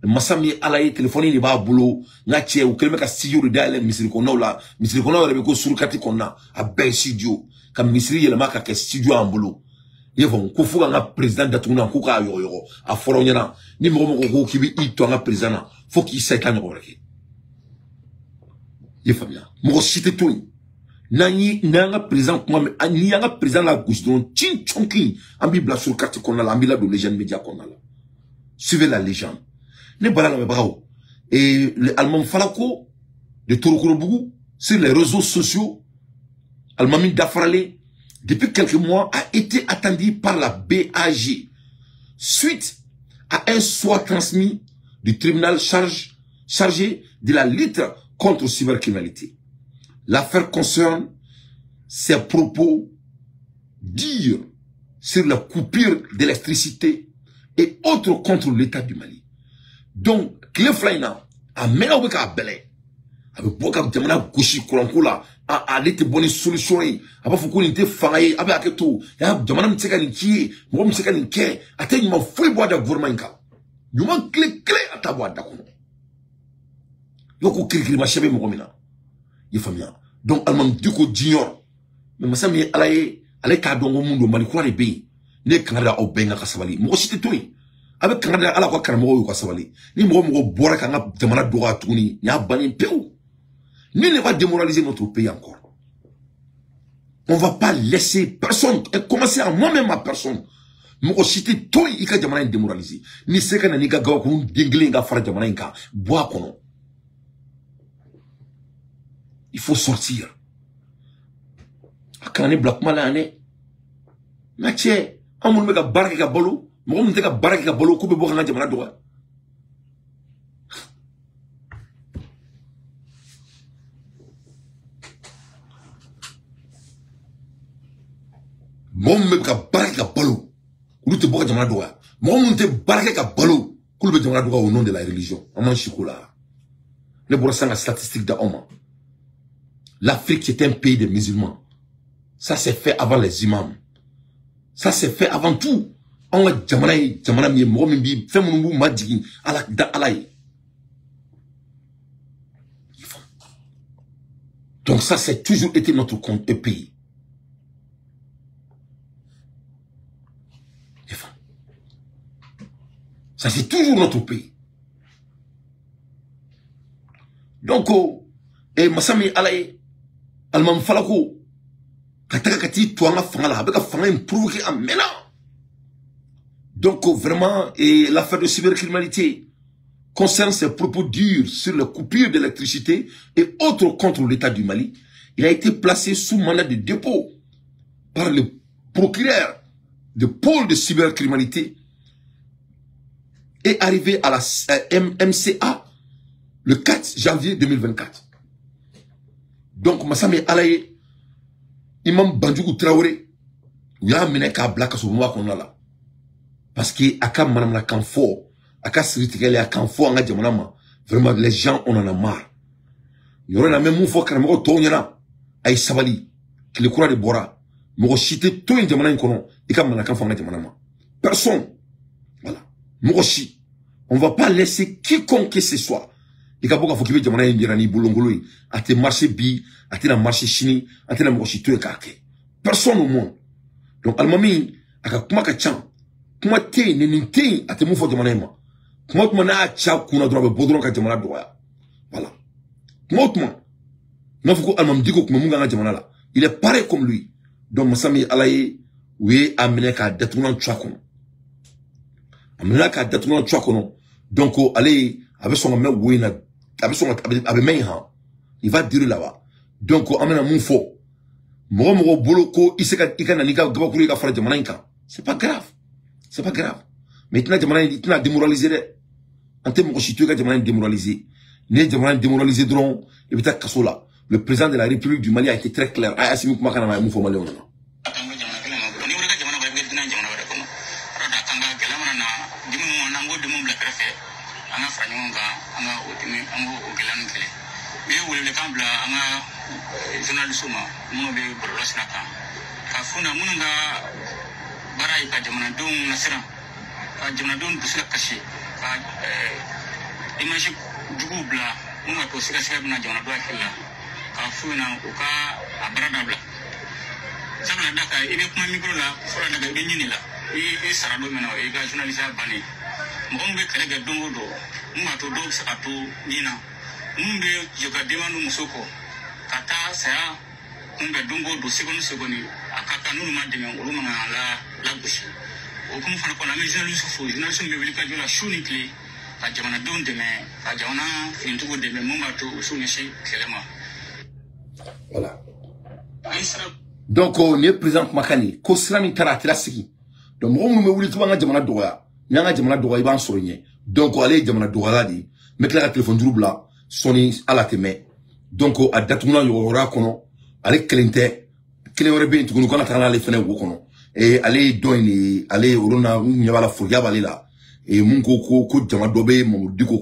masami ala yi téléphone ni ba bulu nga che o kelme ka studio de dale misri kono la misri kono rebe ko surkati konna a be studio ka misri yele maka ke studio en bulu yevon ko fuga nga président datuna ko ka yo a foro nyana ni mo ko kibi ito nga président faut qu'il s'aille en oreke yefamia mo cité tout nani nanga président kuma ni nga président la gauche don chin chonkin ambi bla sur carte qu'on a la ambila de légende média qu'on a là suivez la légende ne bala la bravo et le allemand Falako de Torokoro Bougou sur les réseaux sociaux Almami Dafrale depuis quelques mois a été attendu par la BAG suite à un soit transmis du tribunal chargé de la lutte contre la cybercriminalité. L'affaire concerne ses propos durs sur la coupure d'électricité et autres contre l'État du Mali. Donc, Cleflaina a mené au Beka Belé. Avec beaucoup de gens qui ont a l'été bonne solution. A pas foutu n'était failli. A pas aketo. Ya demande m'teka n'ki. Moi m'teka n'ké. Attends, il m'a fouillé boire de gouvernement ka. Il m'a clé à ta boîte d'accord. Yoko kiri ma chebe mo mina. Yefamia. Donc alman diko junior. Mais masami alaye ka dongo mundo mali kwa le be. Ne Canada o benga kasabali. Mo cité toy. Avec Canada ala kwa karamo yo kasabali. Ni mo bora kanga demana doga tuni. Ya bani peu. Ni ne va démoraliser notre pays encore. On va pas laisser personne, et commencer à moi-même ma personne. Moi, citer tout, il y a des gens démoralisés. Ni ce que ni gaga ou dingle nga fara jamana inka bois kono. Il faut sortir. Akane black malane. Nache, amul mega baraka ka bolo, mo mun teka baraka ka bolo ko be bo nga jamana doa. Mon me ka baraka ka balo ulu te boka jamana doa mon te baraka ka balo kulu be jamana doa au nom de la religion aman chikola le borasa la statistique da Oma. L'Afrique est un pays de musulmans, ça s'est fait avant les imams, ça s'est fait avant tout. On a jamana mi mo mi fait mon madigi ala da alay. Donc ça c'est toujours été notre compte pays. Ça, c'est toujours notre pays. Donc, Masami Alaye, Alman Falako, Katakati, Touanga Fangala, avec un fangala provoqué en mélange. Donc, vraiment, l'affaire de cybercriminalité concerne ses propos durs sur la coupure d'électricité et autres contre l'État du Mali. Il a été placé sous mandat de dépôt par le procureur de pôle de cybercriminalité est arrivé à la MCA le 4 janvier 2024. Donc, Massame Alaye, Imam Banjugu Traoré, il y a un mené qui a black sur moi qu'on a là. Parce que, aka madame la canfo, aka siritikele a canfo, anga jamanama, vraiment, les gens, on en a marre. Il y aura même une fois qu'il y a un tonyana, aïe sabali, qui le courant de Bora, m'aura cité tout un jamana inconon, et comme la canfo, anga jamanama. Personne. Voilà. Moshi, on va pas laisser quiconque que ce soit. Il y a beaucoup de gens qui ont dit boulongolo, à te marché bi, à te marché chini, à te marché tout et kake. Personne au monde. Donc, almami, à kuma kachan, kuma te, neninte, à te moufo de manema. Kuma na cha kuna droit, bodron ka jamana droit. Voilà. Kuma, non, faut almam digo kuma munga na jamana là. Il est pareil comme lui. Donc, Massami Alaye, oui, amené ka détournant chakon. Amené ka détournant chakon. Donc, allez, avec son main, oui, avec son, avec main, il va dire là-bas. Donc, amène mon faux. Mogo boloko iseka ikana nika gabakuru ka fara jamana inka. C'est pas grave. C'est pas grave. Maintenant jamana itina démoralisé de. Ante mogo chitu ka jamana démoralisé. Ne jamana démoralisé dron et bita kasola. Le président de la République du Mali a été très clair. Ah asimi kuma kana na mu fo Mali on. Journalisme mono be boros naka ka funa mono nga baray ka jamana don nasira ka jamana don bisla kashi ka image dugubla mono to sika sika na jamana do akilla ka funa o ka abrada bla sabla daka ibe kuma micro la fura daga be nyini la e sarado mena e ga journaliste bani mo be kare ga dongo do mo to do saka to nina mo be yoga demanu musoko kata saya umbe dungo do seconde akaka nunu mademe oluma la gushi o kuma fana kona me journaliste fo journaliste me wili ka jola shuni kle ka jamana don de me ka jamana fintugo de me mumba to shuni shi kelema voilà. Donc on est présent makani ko slami taratira sigi donc mo me wili to nga jamana doya nyanga jamana doya ban soronye donc allez jamana doya di me kla téléphone durubla soni ala teme donc a datuna yora kono ale kelente kelewre be tukunu kana tana ale fene wo kono e ale doini ale uruna nyabala furya balila e munko ko jama dobe mo diko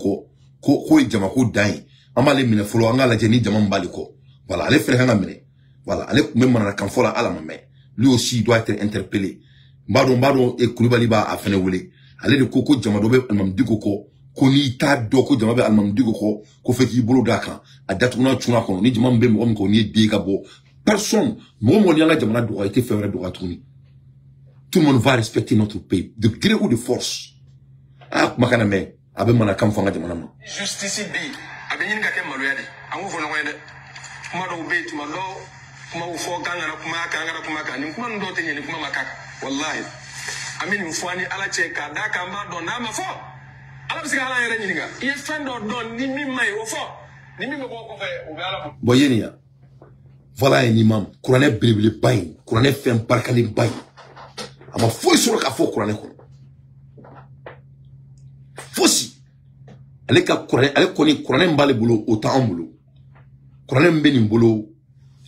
ko jama ko dai amale mine folo ngala jeni jama mbali ko voilà ale fere hanga mine voilà ale même mana kan fola ala mamme lui aussi doit être interpellé mbado e kulibali ba a fene wole ale de ko jama dobe mam diko ko ni ta doko jama be almam digo ko feki bolo daka adatuna tuna kono ni jama mbe mo ko ni dega bo personne mo lianga jama do a été fait vrai droit tourner. Tout le monde va respecter notre pays de gré ou de force. Ah makana me abe mana kam fanga jama ma justice bi abe nyin ka ke malu yade angu fo no wede kuma do be tuma do kuma ufo kangana kuma kan kuma ndo te ni kuma makaka wallahi amini mfwani ala cheka daka mbado na mafo Boyenia. Voilà un imam. Kourané blébli bain. Kourané fait un barkali bain. Ama foi sur le café Kourané. Fossi. Ale ka Kourané, ale koni Kourané mbale boulot autant boulot. Kourané mbeni boulot.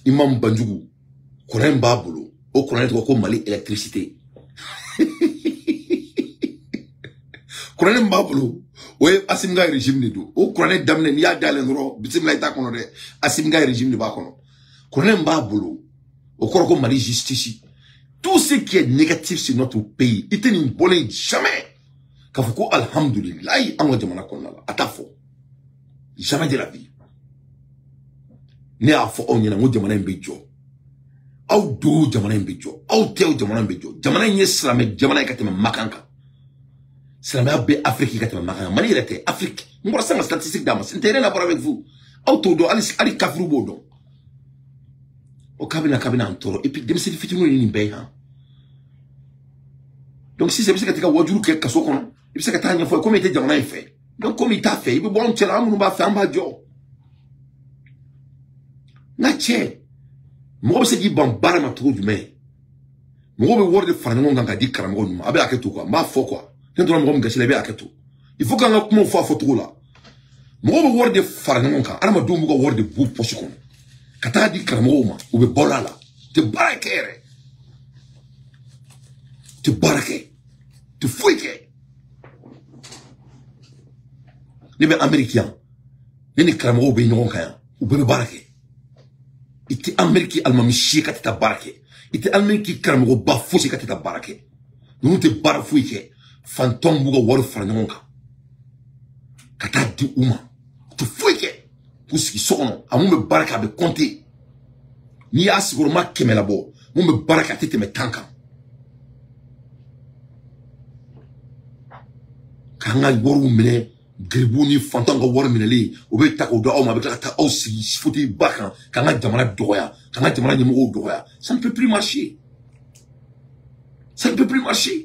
Imam Banjougou. Kourané mba boulot. Au Kourané to ko Mali électricité. Kourané mba boulot. Oye asimga régime de do o Kourané damne ni ya dalen ro bisimla ita kono de asimga régime de ba kono Kourané mba bolo o koroko Mali justice tout ce qui est négatif sur notre pays était une bonne jamais kafuko alhamdulillah anga jamana kono la atafo jamais de la vie ne afo onyena ngo jamana mbejo au do jamana mbejo au teo jamana mbejo jamana nye islam jamana ikatema makanka Salamé be Afrique qui a marqué. Mali était Afrique. Nous avons une statistique d'âme. C'est intéressant d'abord avec vous. Autodo, ali kafru bodo. Au cabine en toro. Et puis, dem c'est difficile de nous payer. Donc, si c'est parce que tu as wajuru que kaso kono. Et puis, c'est que tu as fait comme il était dans fait. Donc, comme il t'a fait, il peut bon tchela, nous va faire un badio. Nache. Moi, c'est dit bon barre ma trop du mais. Moi, je veux voir des fanons dans la dit karamon. Abe aketou quoi. Ma faux quoi. Il faut qu'on ait une photo là. Moi, je veux de Faranonka. Je veux voir de Bou Pochon. Quand tu as dit Kramoma, ou de Bolala, tu barraques. Tu barraques. Tu fouilles. Les Américains, les Kramo, ou bien barraques. Il était Américain, Allemand, chier quand tu as barraqué. Il était Américain, Kramo, bafoué quand tu as barraqué. Nous te barafouillé. Fantôme buga wari faranonga kata di uma tu fouike pour ce qui sont amu me baraka be compter ni asiguro ma kemela bo mu me baraka tete me tanka kanga woru mine gribu ni fantôme ga wori mine li obe ta ko do o ma be ta aussi fouti baka kanga jamana doya kanga jamana ni mo doya ça ne peut plus marcher. Ça ne peut plus marcher.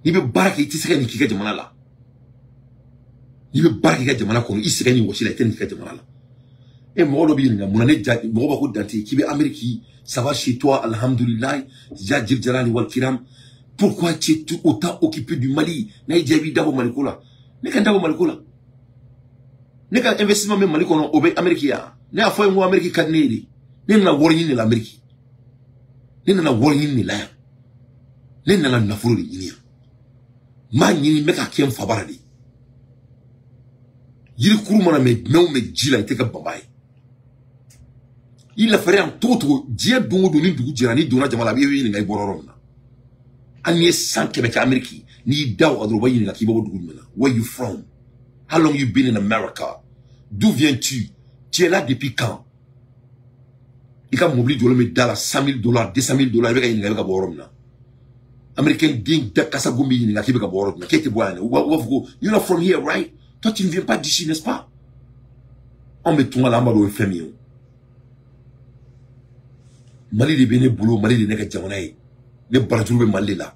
Il veut barrer qui s'est qui gagne là. Il veut barrer qui gagne kono il s'est gagné aussi la tête qui gagne là. Et moi, ça va chez toi, alhamdulillah, pourquoi tu es autant occupé du Mali? Ne ka investissement même Mali kono obe America ne a foy mo America kadnedi ne na worni ni l'Amerique ne na worni ni la ne na na furo ni ma ni me ka kem fabara di yiri kuru mana me jila ite ka bambaye il a fait en tout dia dongo do ni dugu jirani dona jamala bi wi ni ngai bororo na anye san Quebec America ni daw adro bayi ni la kibo dugu mena. Where you from? How long you been in America? D'où viens-tu? Tu es là depuis quand? Il a mobilisé $100 000, $200 000 avec un gars boromna. Américain ding de Kasagumi ni la Québec boromna. Qui était boine? You're not from here, right? Toi tu ne viens pas d'ici, n'est-ce pas? On met tout à l'amado et féminin. Mali de bene boulot, Mali de nega jamanae. Ne barajuru be Mali la.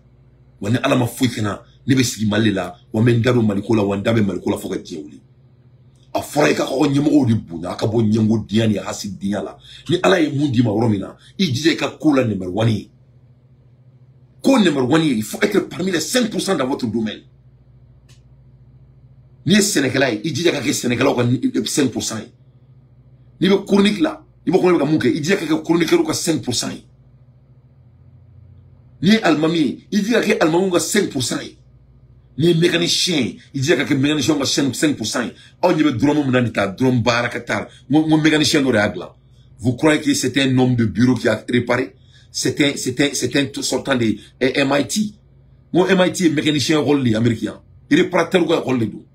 Wane alama fuikena. Ne be sigi Mali la. Wame ndabe malikola, wandabe malikola foka djewli. A fora ika kwa nyemo di buna. Aka bo nyemo diani ya hasi diala. Ni ala ye mundi ma uromina. I disait ka kola number 1. Ko number 1, il faut être parmi les 5% dans votre domaine. Ni Sénégalais, il disait que Sénégalais ont 5%. Ni be chronique là. Il dit que chronique est 5%. Ni Almami, il dit que Almami est 5%. Ni mécanicien, il dit que mécanicien est 5%. Oh, il y a des drones drone barakatar. Mon mécanicien de règle. Vous croyez que c'était un homme de bureau qui a réparé? C'était un sortant de MIT. Mon MIT est mécanicien rôle américain. Il est prêteur au rôle de nous.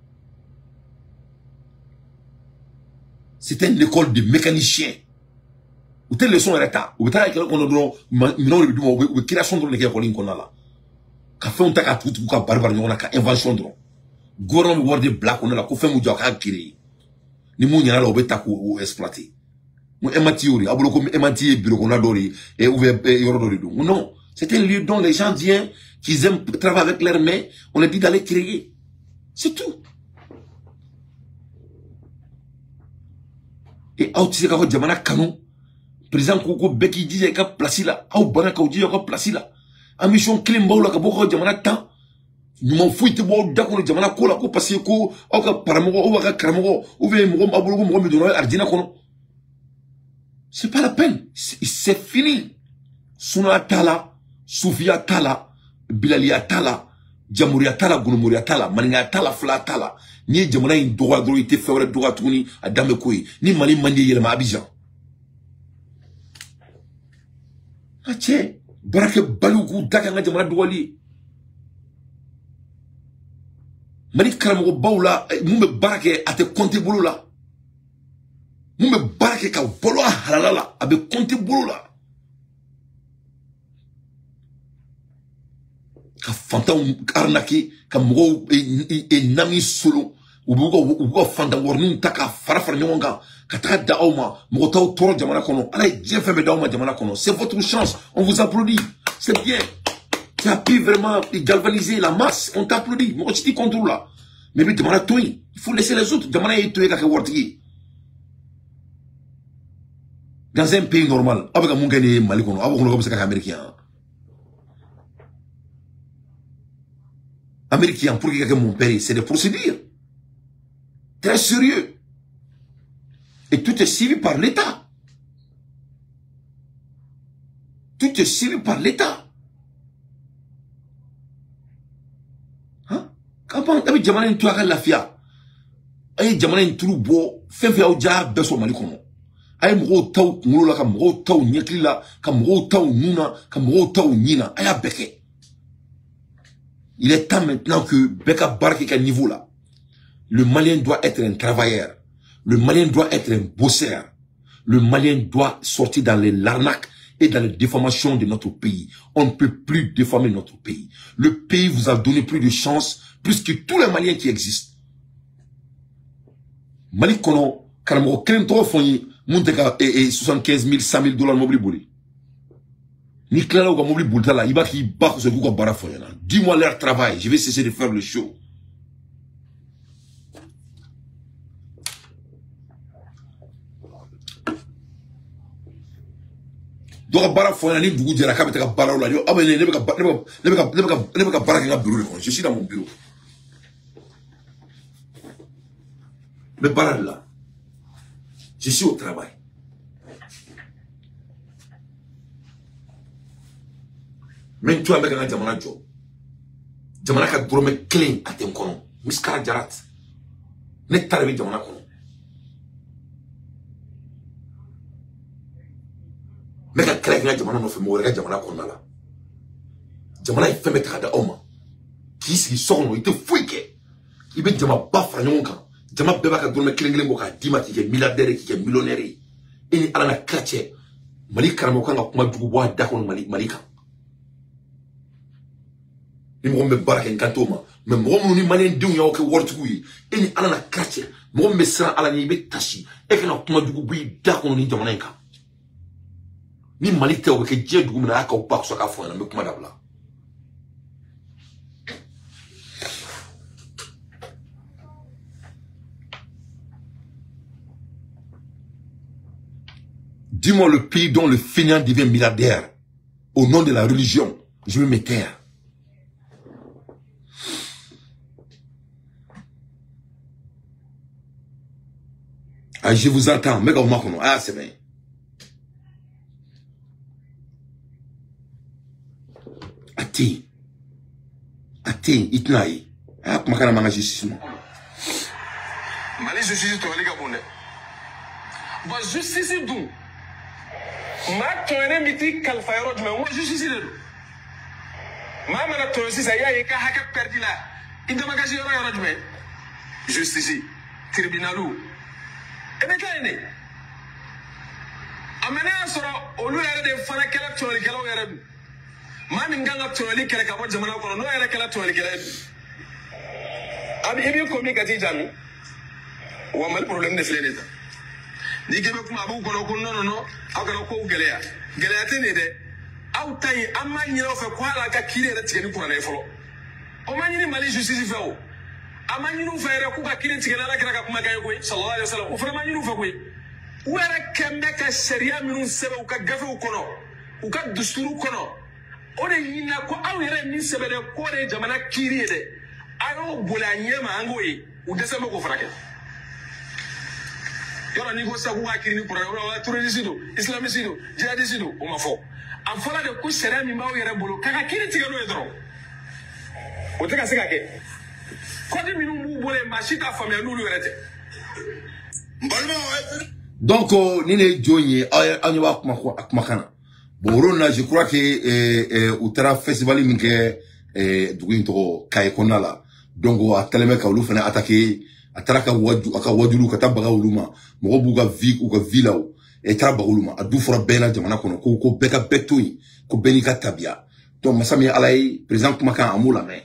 C'était une école de mécaniciens. Ou telle leçon est là. Ou telle leçon est création de l'école qu'on a là. Quand fait on t'a tout ka barbar on a ka invention dron. Goron word de black on a la ko fait mu ka créer. Ni mu nyana la obeta ko exploiter. Mu ematiori abulo ko emati bureau qu'on a dori et ouvert yoro dori do. Non, c'est un lieu dont les gens viennent qui aiment travailler avec leurs mains, on leur dit d'aller créer. C'est tout. Et out c'est ka jamana canon. Président Koko Beki disait qu'il y a place là. Ou Banaka dit qu'il y a place là. A mission Klimba la Kaboko Jamana Tan. Nous m'en fouillons de d'accord Jamana Kola ko parce que ko au ka paramogo ou ka karamogo ou bien mo abulugo mo me donner ardina kono. C'est pas la peine. C'est fini. Suna Tala, Soufia Tala, Bilalia Tala, Jamuria Tala, Gunumuria Tala, Maninga Tala, Fla Tala. Ni Jamana in droit droité faire droit tourni à Damekoi. Ni Mali Mandi Yelma Abidjan. Ache, barake balugu daka nga jamana douali. Mali karamogo baula, mumbe barake ate konti bulu la. Mumbe barake ka bolo halala la, abe konti bulu la. Ka fantan arnaki, ka mgo e nami solo. Ubugo fantan warnun taka farafar nyonga. Kata daoma, motao toro jamana kono. Allez, bien fait daoma jamana kono. C'est votre chance. On vous applaudit. C'est bien. Tu as pu vraiment galvaniser la masse. On t'applaudit. Moi, tu t'y contrôles là. Mais puis, jamana toi, il faut laisser les autres. Jamana est toi, kaka wartigi. Dans un pays normal, avec un mungane malikono, avec un comme ça américain. Américain, pour que mon père, c'est des procédures. Très sérieux. Et tout est suivi par l'État. Tout est suivi par l'État. Hein? Quand on a jamana une toile la fia, ay jamana une trou beau, fait au diable beso malikono. Ay mro tau muro la mro tau nyekli la, mro tau nuna, mro tau nina, ay beke. Il est temps maintenant que Beka barque à niveau là. Le Malien doit être un travailleur. Le Malien doit être un bosseur. Le Malien doit sortir dans les l'arnaques et dans les déformations de notre pays. On ne peut plus déformer notre pays. Le pays vous a donné plus de chance, plus que tous les Maliens qui existent. Mali kono, karamo, kren to fonyi, monteka et 75 000, 100 000 dollars mobili bouli. Ni klala ou ka mobili boulta la, iba ki bako se kouka bara fonyi. Dis-moi leur travail, je vais cesser de faire le show. Donc bara fona ni dugu jara ka beta ka bara la yo abene ne beka bara ka bureau. Je suis dans mon bureau. Mais bara là. Je suis au travail. Même toi avec un jamana job. Jamana ka drome clean atem kono. Miskara jarat. Ne tarbi jamana kono. Mais ka kala nga jamana no fe mo rega jamana kono la. Jamana ife me taka da oma. Ki si sono ite fuike. Ibe jama ba fra nyonka. Jama beba ka drome clean nglen boka dima ki ke milliardaire ki ke millionnaire. Eni ala na kache. Mali karamo kanga kuma dugu bo da kono malika. Ni mo me baraka nkantoma me mo ni manen diu ya ke wortugu yi eni ala na kache mo me sra ala ni be tashi e kana kuma dugu bi da ko ni jamana nka ni malite o ke je dugu na aka o ba so ka fo na me kuma dabla. Dis-moi le pays dont le fainéant devient milliardaire au nom de la religion, je vais me taire. Ah, je vous entends. Ah, c'est bien. Ati, itnaï. Ah, comment on a mangé justice? Mali justice, tu as les Gabonais. Bah, justice, d'où? Ma tonne miti kalfayro, mais moi, justice, de d'où? Ma mana tonne, si ça y a, il y a un perdu là. Il doit m'engager, il y a un justice, tribunalou. Et bien, quand il est amené à ce au lieu de faire un calap sur les calons, Maninganga sur les calabos, je m'en ai non, elle a calap sur les calabos. Ami, il y a un communicatif, Jami. Ou un mal problème de flèche. Ni que me abou kono non non, agalo ko galea. Galea tenede. Au taille, amani no fait quoi la kakire la tigani pour aller follow. O mani mali justice fait o. Amani no fait ko kakire tigana la kaka kuma kayo ko sallallahu alaihi wasallam. O fa mani no fait ko. Wera kembe ka sharia minu sebe o ka gafe o kono. O ka dusturu kono. O de yina ko awere min sebe de ko de jamana kiri de. Ayo bolanyema angoyi. O desema ko frake. Yora ni ko sabu wa kiri ni pour wa terroriste islamiste jihadiste o ma fo an fola de ko sera mi mawo yere bolo kaka kiri tigano e dro o te ka se ka ke ko di minu mu bole machita famia nulu yerete donc ni ne jonye anyo wa kuma kana borona je crois que utara festival minke dugu to kay konala donc a teleme ka ulu fana attaquer ataraka wajulu kata baga uluma mo buga vi u ka vilao e traba uluma adu fora bela jamana kono ko beka betui ko benika tabia to masami alay président kumaka amula me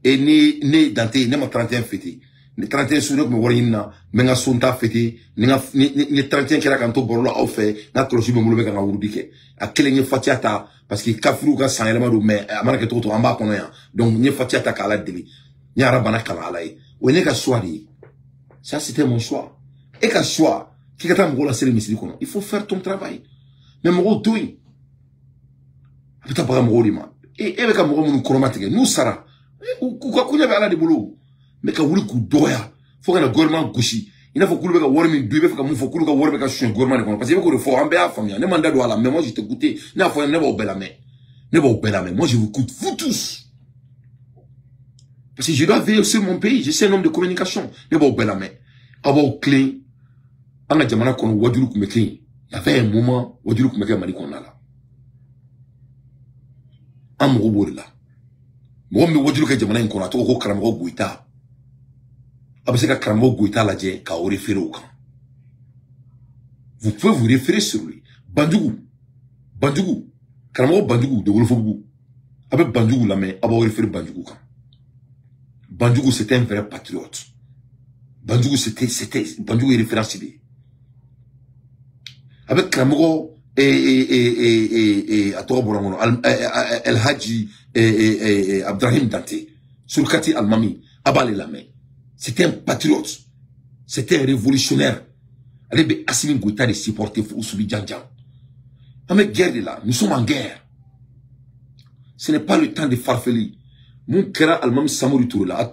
e ni dante ne ma 31 fêté ni 31 sunu ko wori na menga sunta fêté ni 31 kera kan to borlo au fait na troshi be mulube kan wurdike akelenye fatiata parce que kafiru ka sanelema do me amana ke to amba kono ya donc ni fatiata kala deli Nyara bana kala alay. Ou n'est qu'à choix. Ça, c'était mon choix. Et qu'à choix. Qui kata mgo la série misili kono. Il faut faire ton travail. Mais mgo doui. Apita baga mgo lima. Et beka mgo munu koromatike. Nous sara. Kuka kunya be ala de boulot. Mais ka wuli ku doya. Faut que le gouvernement gauchi. Il faut que le gouvernement du faut que faut que le gouvernement chien gouvernement parce que il faut en béa famille. Ne manda do ala. Mais moi je t'écoutais. Ne faut ne va bela mais. Ne va bela mais. Moi je vous écoute vous tous. Parce que je dois veiller sur mon pays. Je suis un homme de communication. Ne pas au bel amé. Avoir clé. En la jamana qu'on wadulu kumeke. Il y avait un moment wadulu kumeke mali qu'on a là. En mourobo là. Moi me wadulu ke jamana qu'on a to ko karamgo guita. Abse ka karamgo guita la je ka o référer au camp. Vous pouvez vous référer sur lui. Bandougou. Karamgo Bandougou de Wolfougou. Avec Bandougou la main, avoir référer Bandougou camp. Bandougou c'était un vrai patriote. Bandougou Bandougou est référencé. Avec Kramoro et El Hadji Abdrahim Dante, Surkati Al-Mami, Abale Lamé. C'était un patriote. C'était un révolutionnaire. Allez, Assimi Gouita de supporter Foussoubi Djandjan. Avec guerre de là, nous sommes en guerre. Ce n'est pas le temps de farfeller. Mon kera almam Samori Touré là,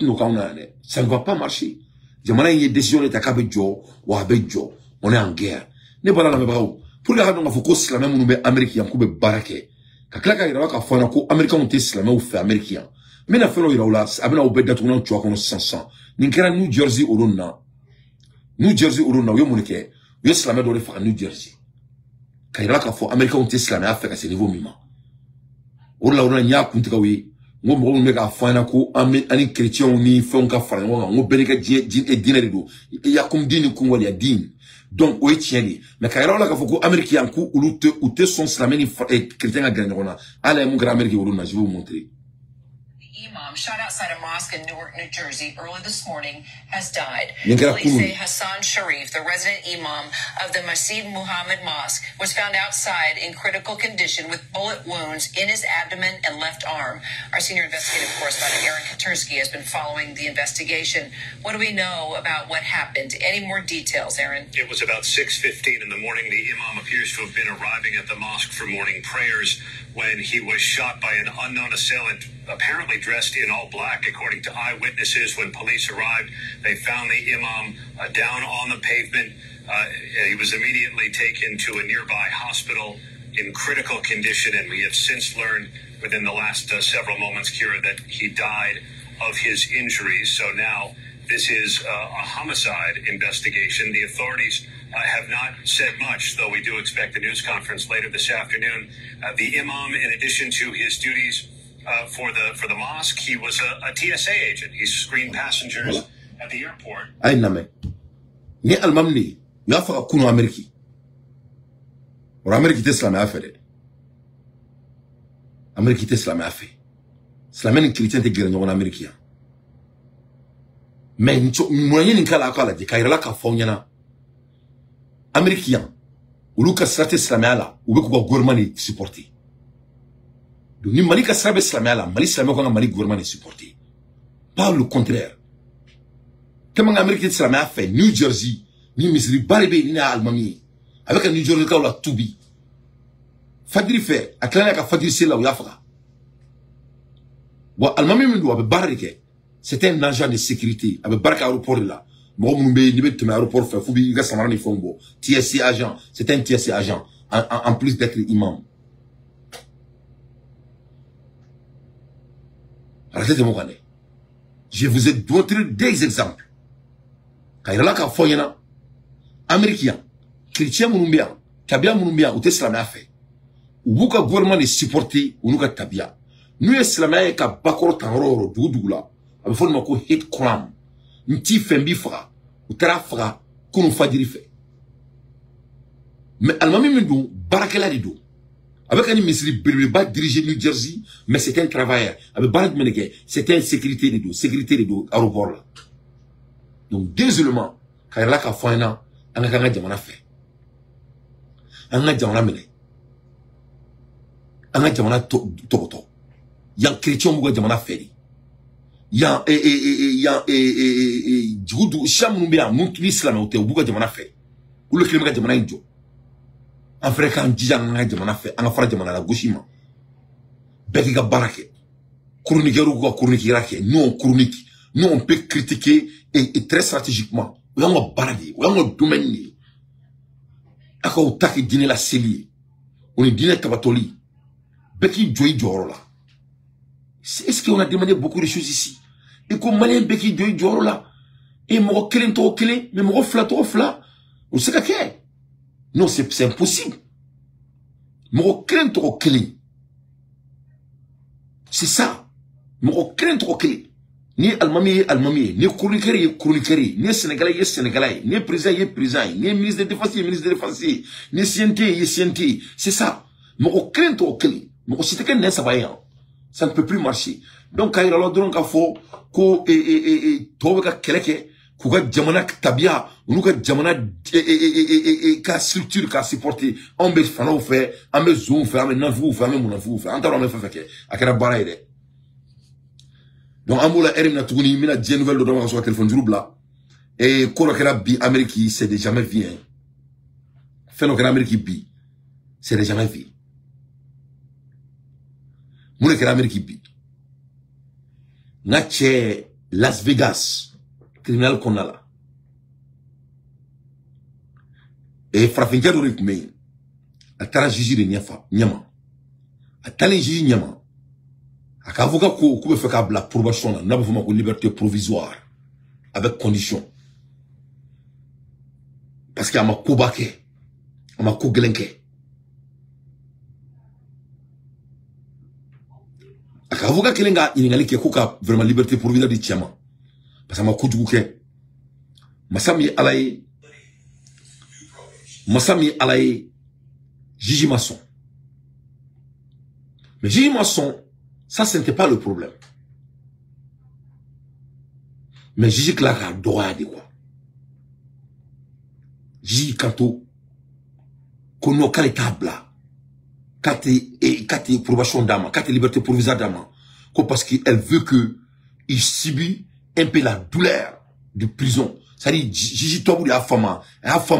ça ne va pas marcher. Jamana y a décision de takabe jo, ou avec jo. On est en guerre. Ne pas la même bravo. Pour les raisons faut que la même nous américain qu'on be baraké. Kaklaka ira ka fona ko américain on islamé ou fait américain. Mais na felo ira là, abena au bedda tunan tu akono 500. Ninkera New Jersey uruna. New Jersey uruna yo monike. Yo islamé do le fa New Jersey. Kaira ka fo américain on islamé a fait à ce niveau mima. Urla uruna nya kuntika wi. Ngo mo meka fana ko ani chrétien ni fon ka fara ngo beneka din e dinere do. Ya kum din kum wali ya din. Donc, oui, tiens, mais quand il y a un américain qui ou te son slamé chrétien à gagner, allez, mon grand américain, je vais vous montrer. Imam shot outside a mosque in Newark, New Jersey early this morning has died. Police say Hassan Sharif, the resident imam of the Masjid Muhammad Mosque, was found outside in critical condition with bullet wounds in his abdomen and left arm. Our senior investigative correspondent Aaron Katursky has been following the investigation. What do we know about what happened? Any more details, Aaron? It was about 6:15 in the morning. The imam appears to have been arriving at the mosque for morning prayers when he was shot by an unknown assailant, apparently dressed in all black, according to eyewitnesses. When police arrived, they found the imam down on the pavement. He was immediately taken to a nearby hospital in critical condition, and we have since learned within the last several moments, Kira, that he died of his injuries. So now this is a homicide investigation. The authorities have not said much, though we do expect a news conference later this afternoon. The imam, in addition to his duties for the mosque, he was a TSA agent. He screened passengers at the airport. Ay name. Ni almamni, ya fa kuno Ameriki. Or Ameriki tesla me afere. Ameriki tesla me afe. Slamen chrétien te gere ngona Amerikia. Mais moyen ni kala kala de kaira ka fonyana. Américain, ou le castrate islamala, ou le gouvernement supporté. Donc, ni Mali castrate islamala, Mali islamala, Mali gouvernement supporté. Pas le contraire. Comment l'Amérique islamala fait New Jersey, ni Missouri, Baribé, ni Almami, avec un New Jersey, là, la Toubi. Fadri fait, à Clana, à Fadri, c'est là où il y a fait. Bon, Almami, c'était un agent de sécurité, avec Barca aéroport là. Moi, mon bébé, tu m'as aéroport fait, Foubi, il y a Samarani Fongo, TSC agent, c'est un TSC agent, en plus d'être imam. Arrêtez de me connaître. Je vous ai montré des exemples. Quand il y a là, quand il y a Américain, chrétien Mouloumbia, Tabia Mouloumbia, ou Teslamé a fait. Ou vous, le gouvernement est supporté, ou nous, Tabia. Nous, Teslamé, qui a bakor tanroro, doudoula, avec fond, nous, hate crime. Nti fembi fra, ou tera fra, kono fadiri fait. Mais Almami Mendou, Barakela Rido. Avec un ministre, il va diriger New Jersey, mais c'était un travailleur. Avec Barak Meneke, c'était une sécurité de dos, aéroport là. Donc, désolé, quand il y a là qu'à faire un an, on a déjà fait. On a déjà mené. On a déjà toboto. Il y a un chrétien qui a déjà fait. Il y a du Chamoubia, mon islam, au Bouga de Manafé. Ou le climat de Manaïdo. En fréquent, Dijan de Manafé, en affaire de Manala Gushima. Bekiga Barake. Kournigeruga, Kournikirake. Nous, on chronique. Nous, on peut critiquer et très stratégiquement. Ou on va barader. Ou on va dominer. Aka ou taki dîner la célie. On est dîner Kabatoli. Beki Joy Jorola. Est-ce qu'on a demandé beaucoup de choses ici? Et comme Malien Beki Joy Jorola. Et mon kelin to kelin, mais mon flat to flat. On sait qu'est. Non, c'est impossible. Mon kelin to kelin. C'est ça. Mon kelin to kelin. Ni Almami, ni Koulikeri, ni Sénégalais, ni président, ni ministre de défense, ni CNT, c'est ça. Mon kelin to kelin. Mon c'était qu'un n'est pas ça ne peut plus marcher. Donc, quand il y a l'ordre qu'il faut, que jamana tabia, ou que jamana ka structure ka supporter, on peut faire on fait, on peut zoom faire, on peut navou faire, on peut navou faire, on peut faire à quelle barre est. Donc, amoula erim na tourni, mina dix nouvelles de dans son téléphone jour là, et qu'on a bi Amérique, c'est déjà jamais bien. Fait nos Amérique bi. c'est jamais vu. Mon écran Amérique bi. N'a chez Las Vegas, criminel qu'on a là. Et Frafinja de Rikmei, a tara juge de Nyama. A tali juge Nyama. A kavoka ko peut faire la probation, n'a pas vraiment liberté provisoire. Avec condition. Parce qu'il y a ma kobake, a ma kogelenke. A kavoka kelenga iningali ke koka vraiment liberté provisoire di tiama. Parce que ma koduke. Masami alaye Gigi Masson. Mais Gigi Masson, ça ce n'était pas le problème. Mais Gigi Clark a droit de quoi. Gigi Kanto, kono kale tabla, kate probation d'âme, kate liberté provisoire d'âme, parce qu'elle veut que il subit un peu la douleur de prison. C'est-à-dire, Gigi Tobu est femme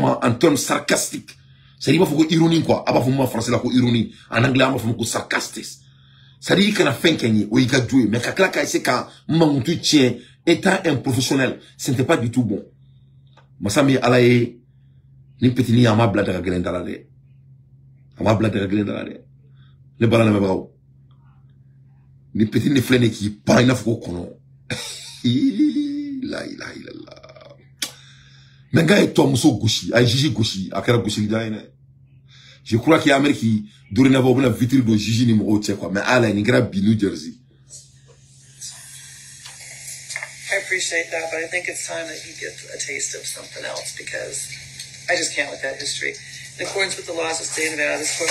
en termes sarcastiques. C'est-à-dire, il faut que ironie, quoi. Ah, bah, faut moi, français, là, ironie. En anglais, il faut que sarcastique. C'est-à-dire, qu'il y a fin qu'il ou il a joué. Mais quand il c'est quand, mon tu tiens, étant un professionnel, ce n'était pas du tout bon. Masami, alaye, ni petit ni ama blade à glen dalade. Ama blade à glen dalade. Le ballon ne va ni petit ni flène qui, pas une fois qu'on la ilaha illallah. Mais gars est Tom so gauchi, à Gigi gauchi, à quel gauchi je crois qu'il y a Amérique qui dorénavant la vitrine de Gigi numéro 1 quoi, mais à la Nigra New Jersey. I appreciate that, but I think it's time that you get a taste of something else because I just can't with that history. In accordance with the laws of the state of Nevada, this court.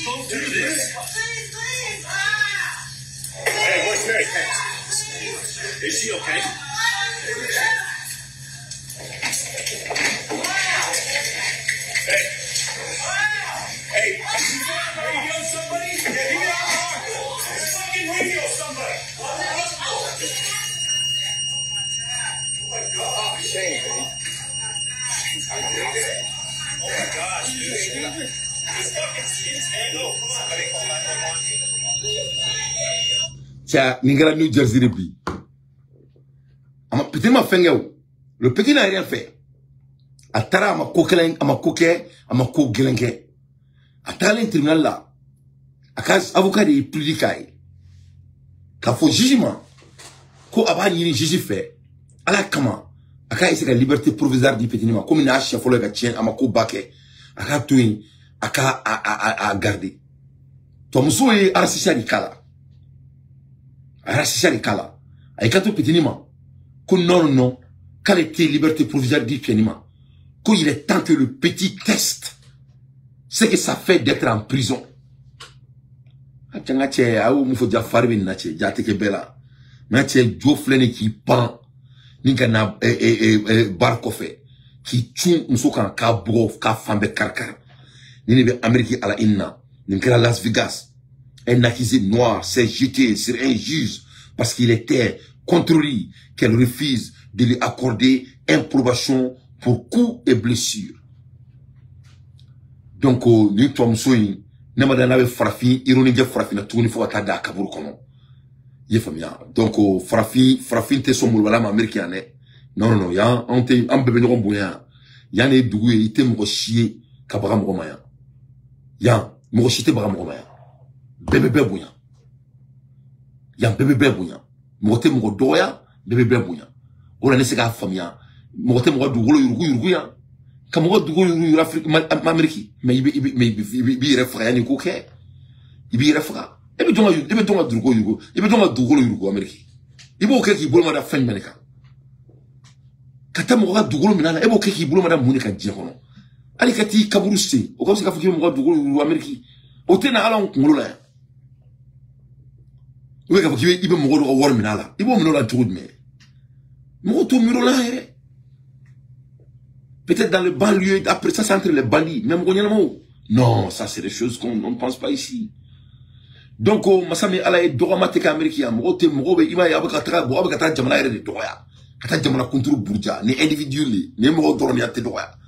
Don't do this. Hey, where's Mary? Is she okay? Hey. Hey. Radio somebody? Yeah, give me that car. Fucking radio somebody. Oh my God. Shame, man. Oh my gosh, dude. Tiens, Nigra New Jersey depuis. Petit m'a fait le petit n'a rien fait. Atara ama kokelen, ama koke, ama kogelenke. Atara l'intérieur là. Akas avocat de pludikai. Quand faut jugement, ko abani ni juge fait. Ala kama. Aka isi la liberté provisoire du petit nima. Comme une hache faut le gatien ama ko bake. Aka tuin. À garder. Tom Soe Arasisha Kala. Arasisha Kala. Aïkato Pétinima. Que non, quelle était liberté provisoire du Kenima. Qu'il est temps que le petit teste ce que ça fait d'être en prison. Atchangache, aou moufo Jafarbi nache, Jateke Bella. Nache, Joe Flene qui pend. Ningana, Barkofe. Qui tue, moussoukan, ka brof, ka fambe karkar. Ninibe Amérique à la inna, Ninkera Las Vegas. Un accusé noir s'est jeté sur un juge parce qu'il était contre lui qu'elle refuse de lui accorder une probation pour coups et blessures. Donc, nous sommes souillés. Nous avons frappé, ironie de frappé, nous avons fait un kabur kono. Donc, frappé, t'es son moulala américain. Non, y'a un bébé de romboyan. Y'a un doué, il était mon chier, kabara moromayan. Y'a mon chier, kabara moromayan. Bébé bouyan. Y'a bébé bouyan. Moté mon doya, bébé bouyan. On a laissé la famille. Moté mon doulo yurguyan. Comme on doulo yurafrique, m'américain. Mais il refera, il refera. Et puis, tu as Drugo, et puis, tu as Drugo, Amérique. Il faut qu'il y ait un fin de Manéka. Kata moga dugolo minana ebo keki bulo madam munika diekono ali kati kaburuste o kamsi ka fuki moga dugolo Ameriki o tena ala on ngolo la o ka fuki ibe mogo do war minala ibo minola tout mais mogo to minola peut-être dans le banlieue après ça c'est entre les bandits même ko nyalamo non ça c'est des choses qu'on ne pense pas ici donc masami ala e doga mateka Ameriki ya mogo te mogo be ima ya abaka bo abaka jamana ere de doya kata jamana kontrol burja ni individually ni mo doron ya te doya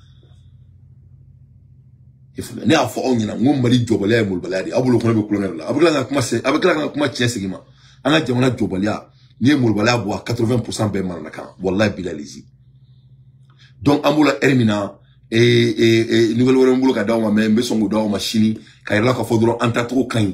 ifuna ne afo onyina ngom mali jobale mul baladi abulo ko be colonel la abukla kuma tiensegima anga jamana jobalia ni mul baladi bo 80% be man naka wallahi bilalizi donc amula ermina nouvelle wore mbulo ka dawo ma me songo dawo machine ka ila ka fodoro antatro kan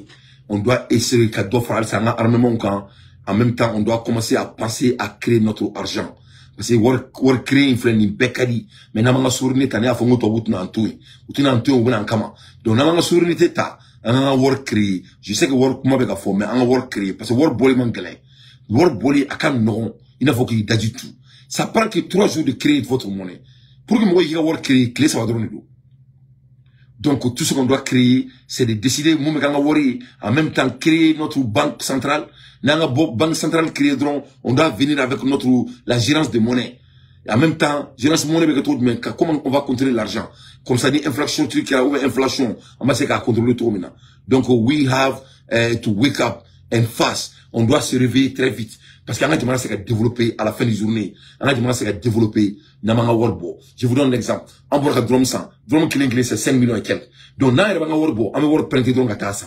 on doit essayer ka do faire ça armement kan. En même temps, on doit commencer à penser à créer notre argent. Parce que on créer une flèche, une bécadie. Mais n'amanga sourini tani a fongo to butuna antui. Butuna antui on en kama. Donc n'amanga sourini ta, n'amanga work créer. Je sais que work kuma beka fo, mais n'amanga work créer. Parce que work boli mangalin. Work boli akam non. Il n'a faut qu'il d'adu tout. Ça prend que 3 jours de créer votre monnaie. Pour que moi y work créer, clé ça va donner l'eau. Donc tout ce qu'on doit créer, c'est de décider moi me worry en même temps créer notre banque centrale. Nanga banque centrale créée, on doit venir avec la gérance de monnaie. Et en même temps, gérance de monnaie, mais comment on va contrôler l'argent? Comme ça dit, inflation, inflation, on va essayer de contrôler tout maintenant. Donc, we have to wake up and fast. On doit se réveiller très vite. Parce qu'il y a un demande à développer à la fin de la journée. Il y a un demande à développer Namanga World. Je vous donne un exemple. En Borga Drum 100, Drum Killing, c'est 5 millions et quelques. Donc, là, il y a un World, on va World Printer Drum à 100.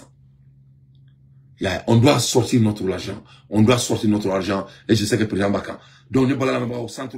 On doit sortir notre argent. On doit sortir notre argent. Et je sais que le président Baka. Donc, nous allons au centre.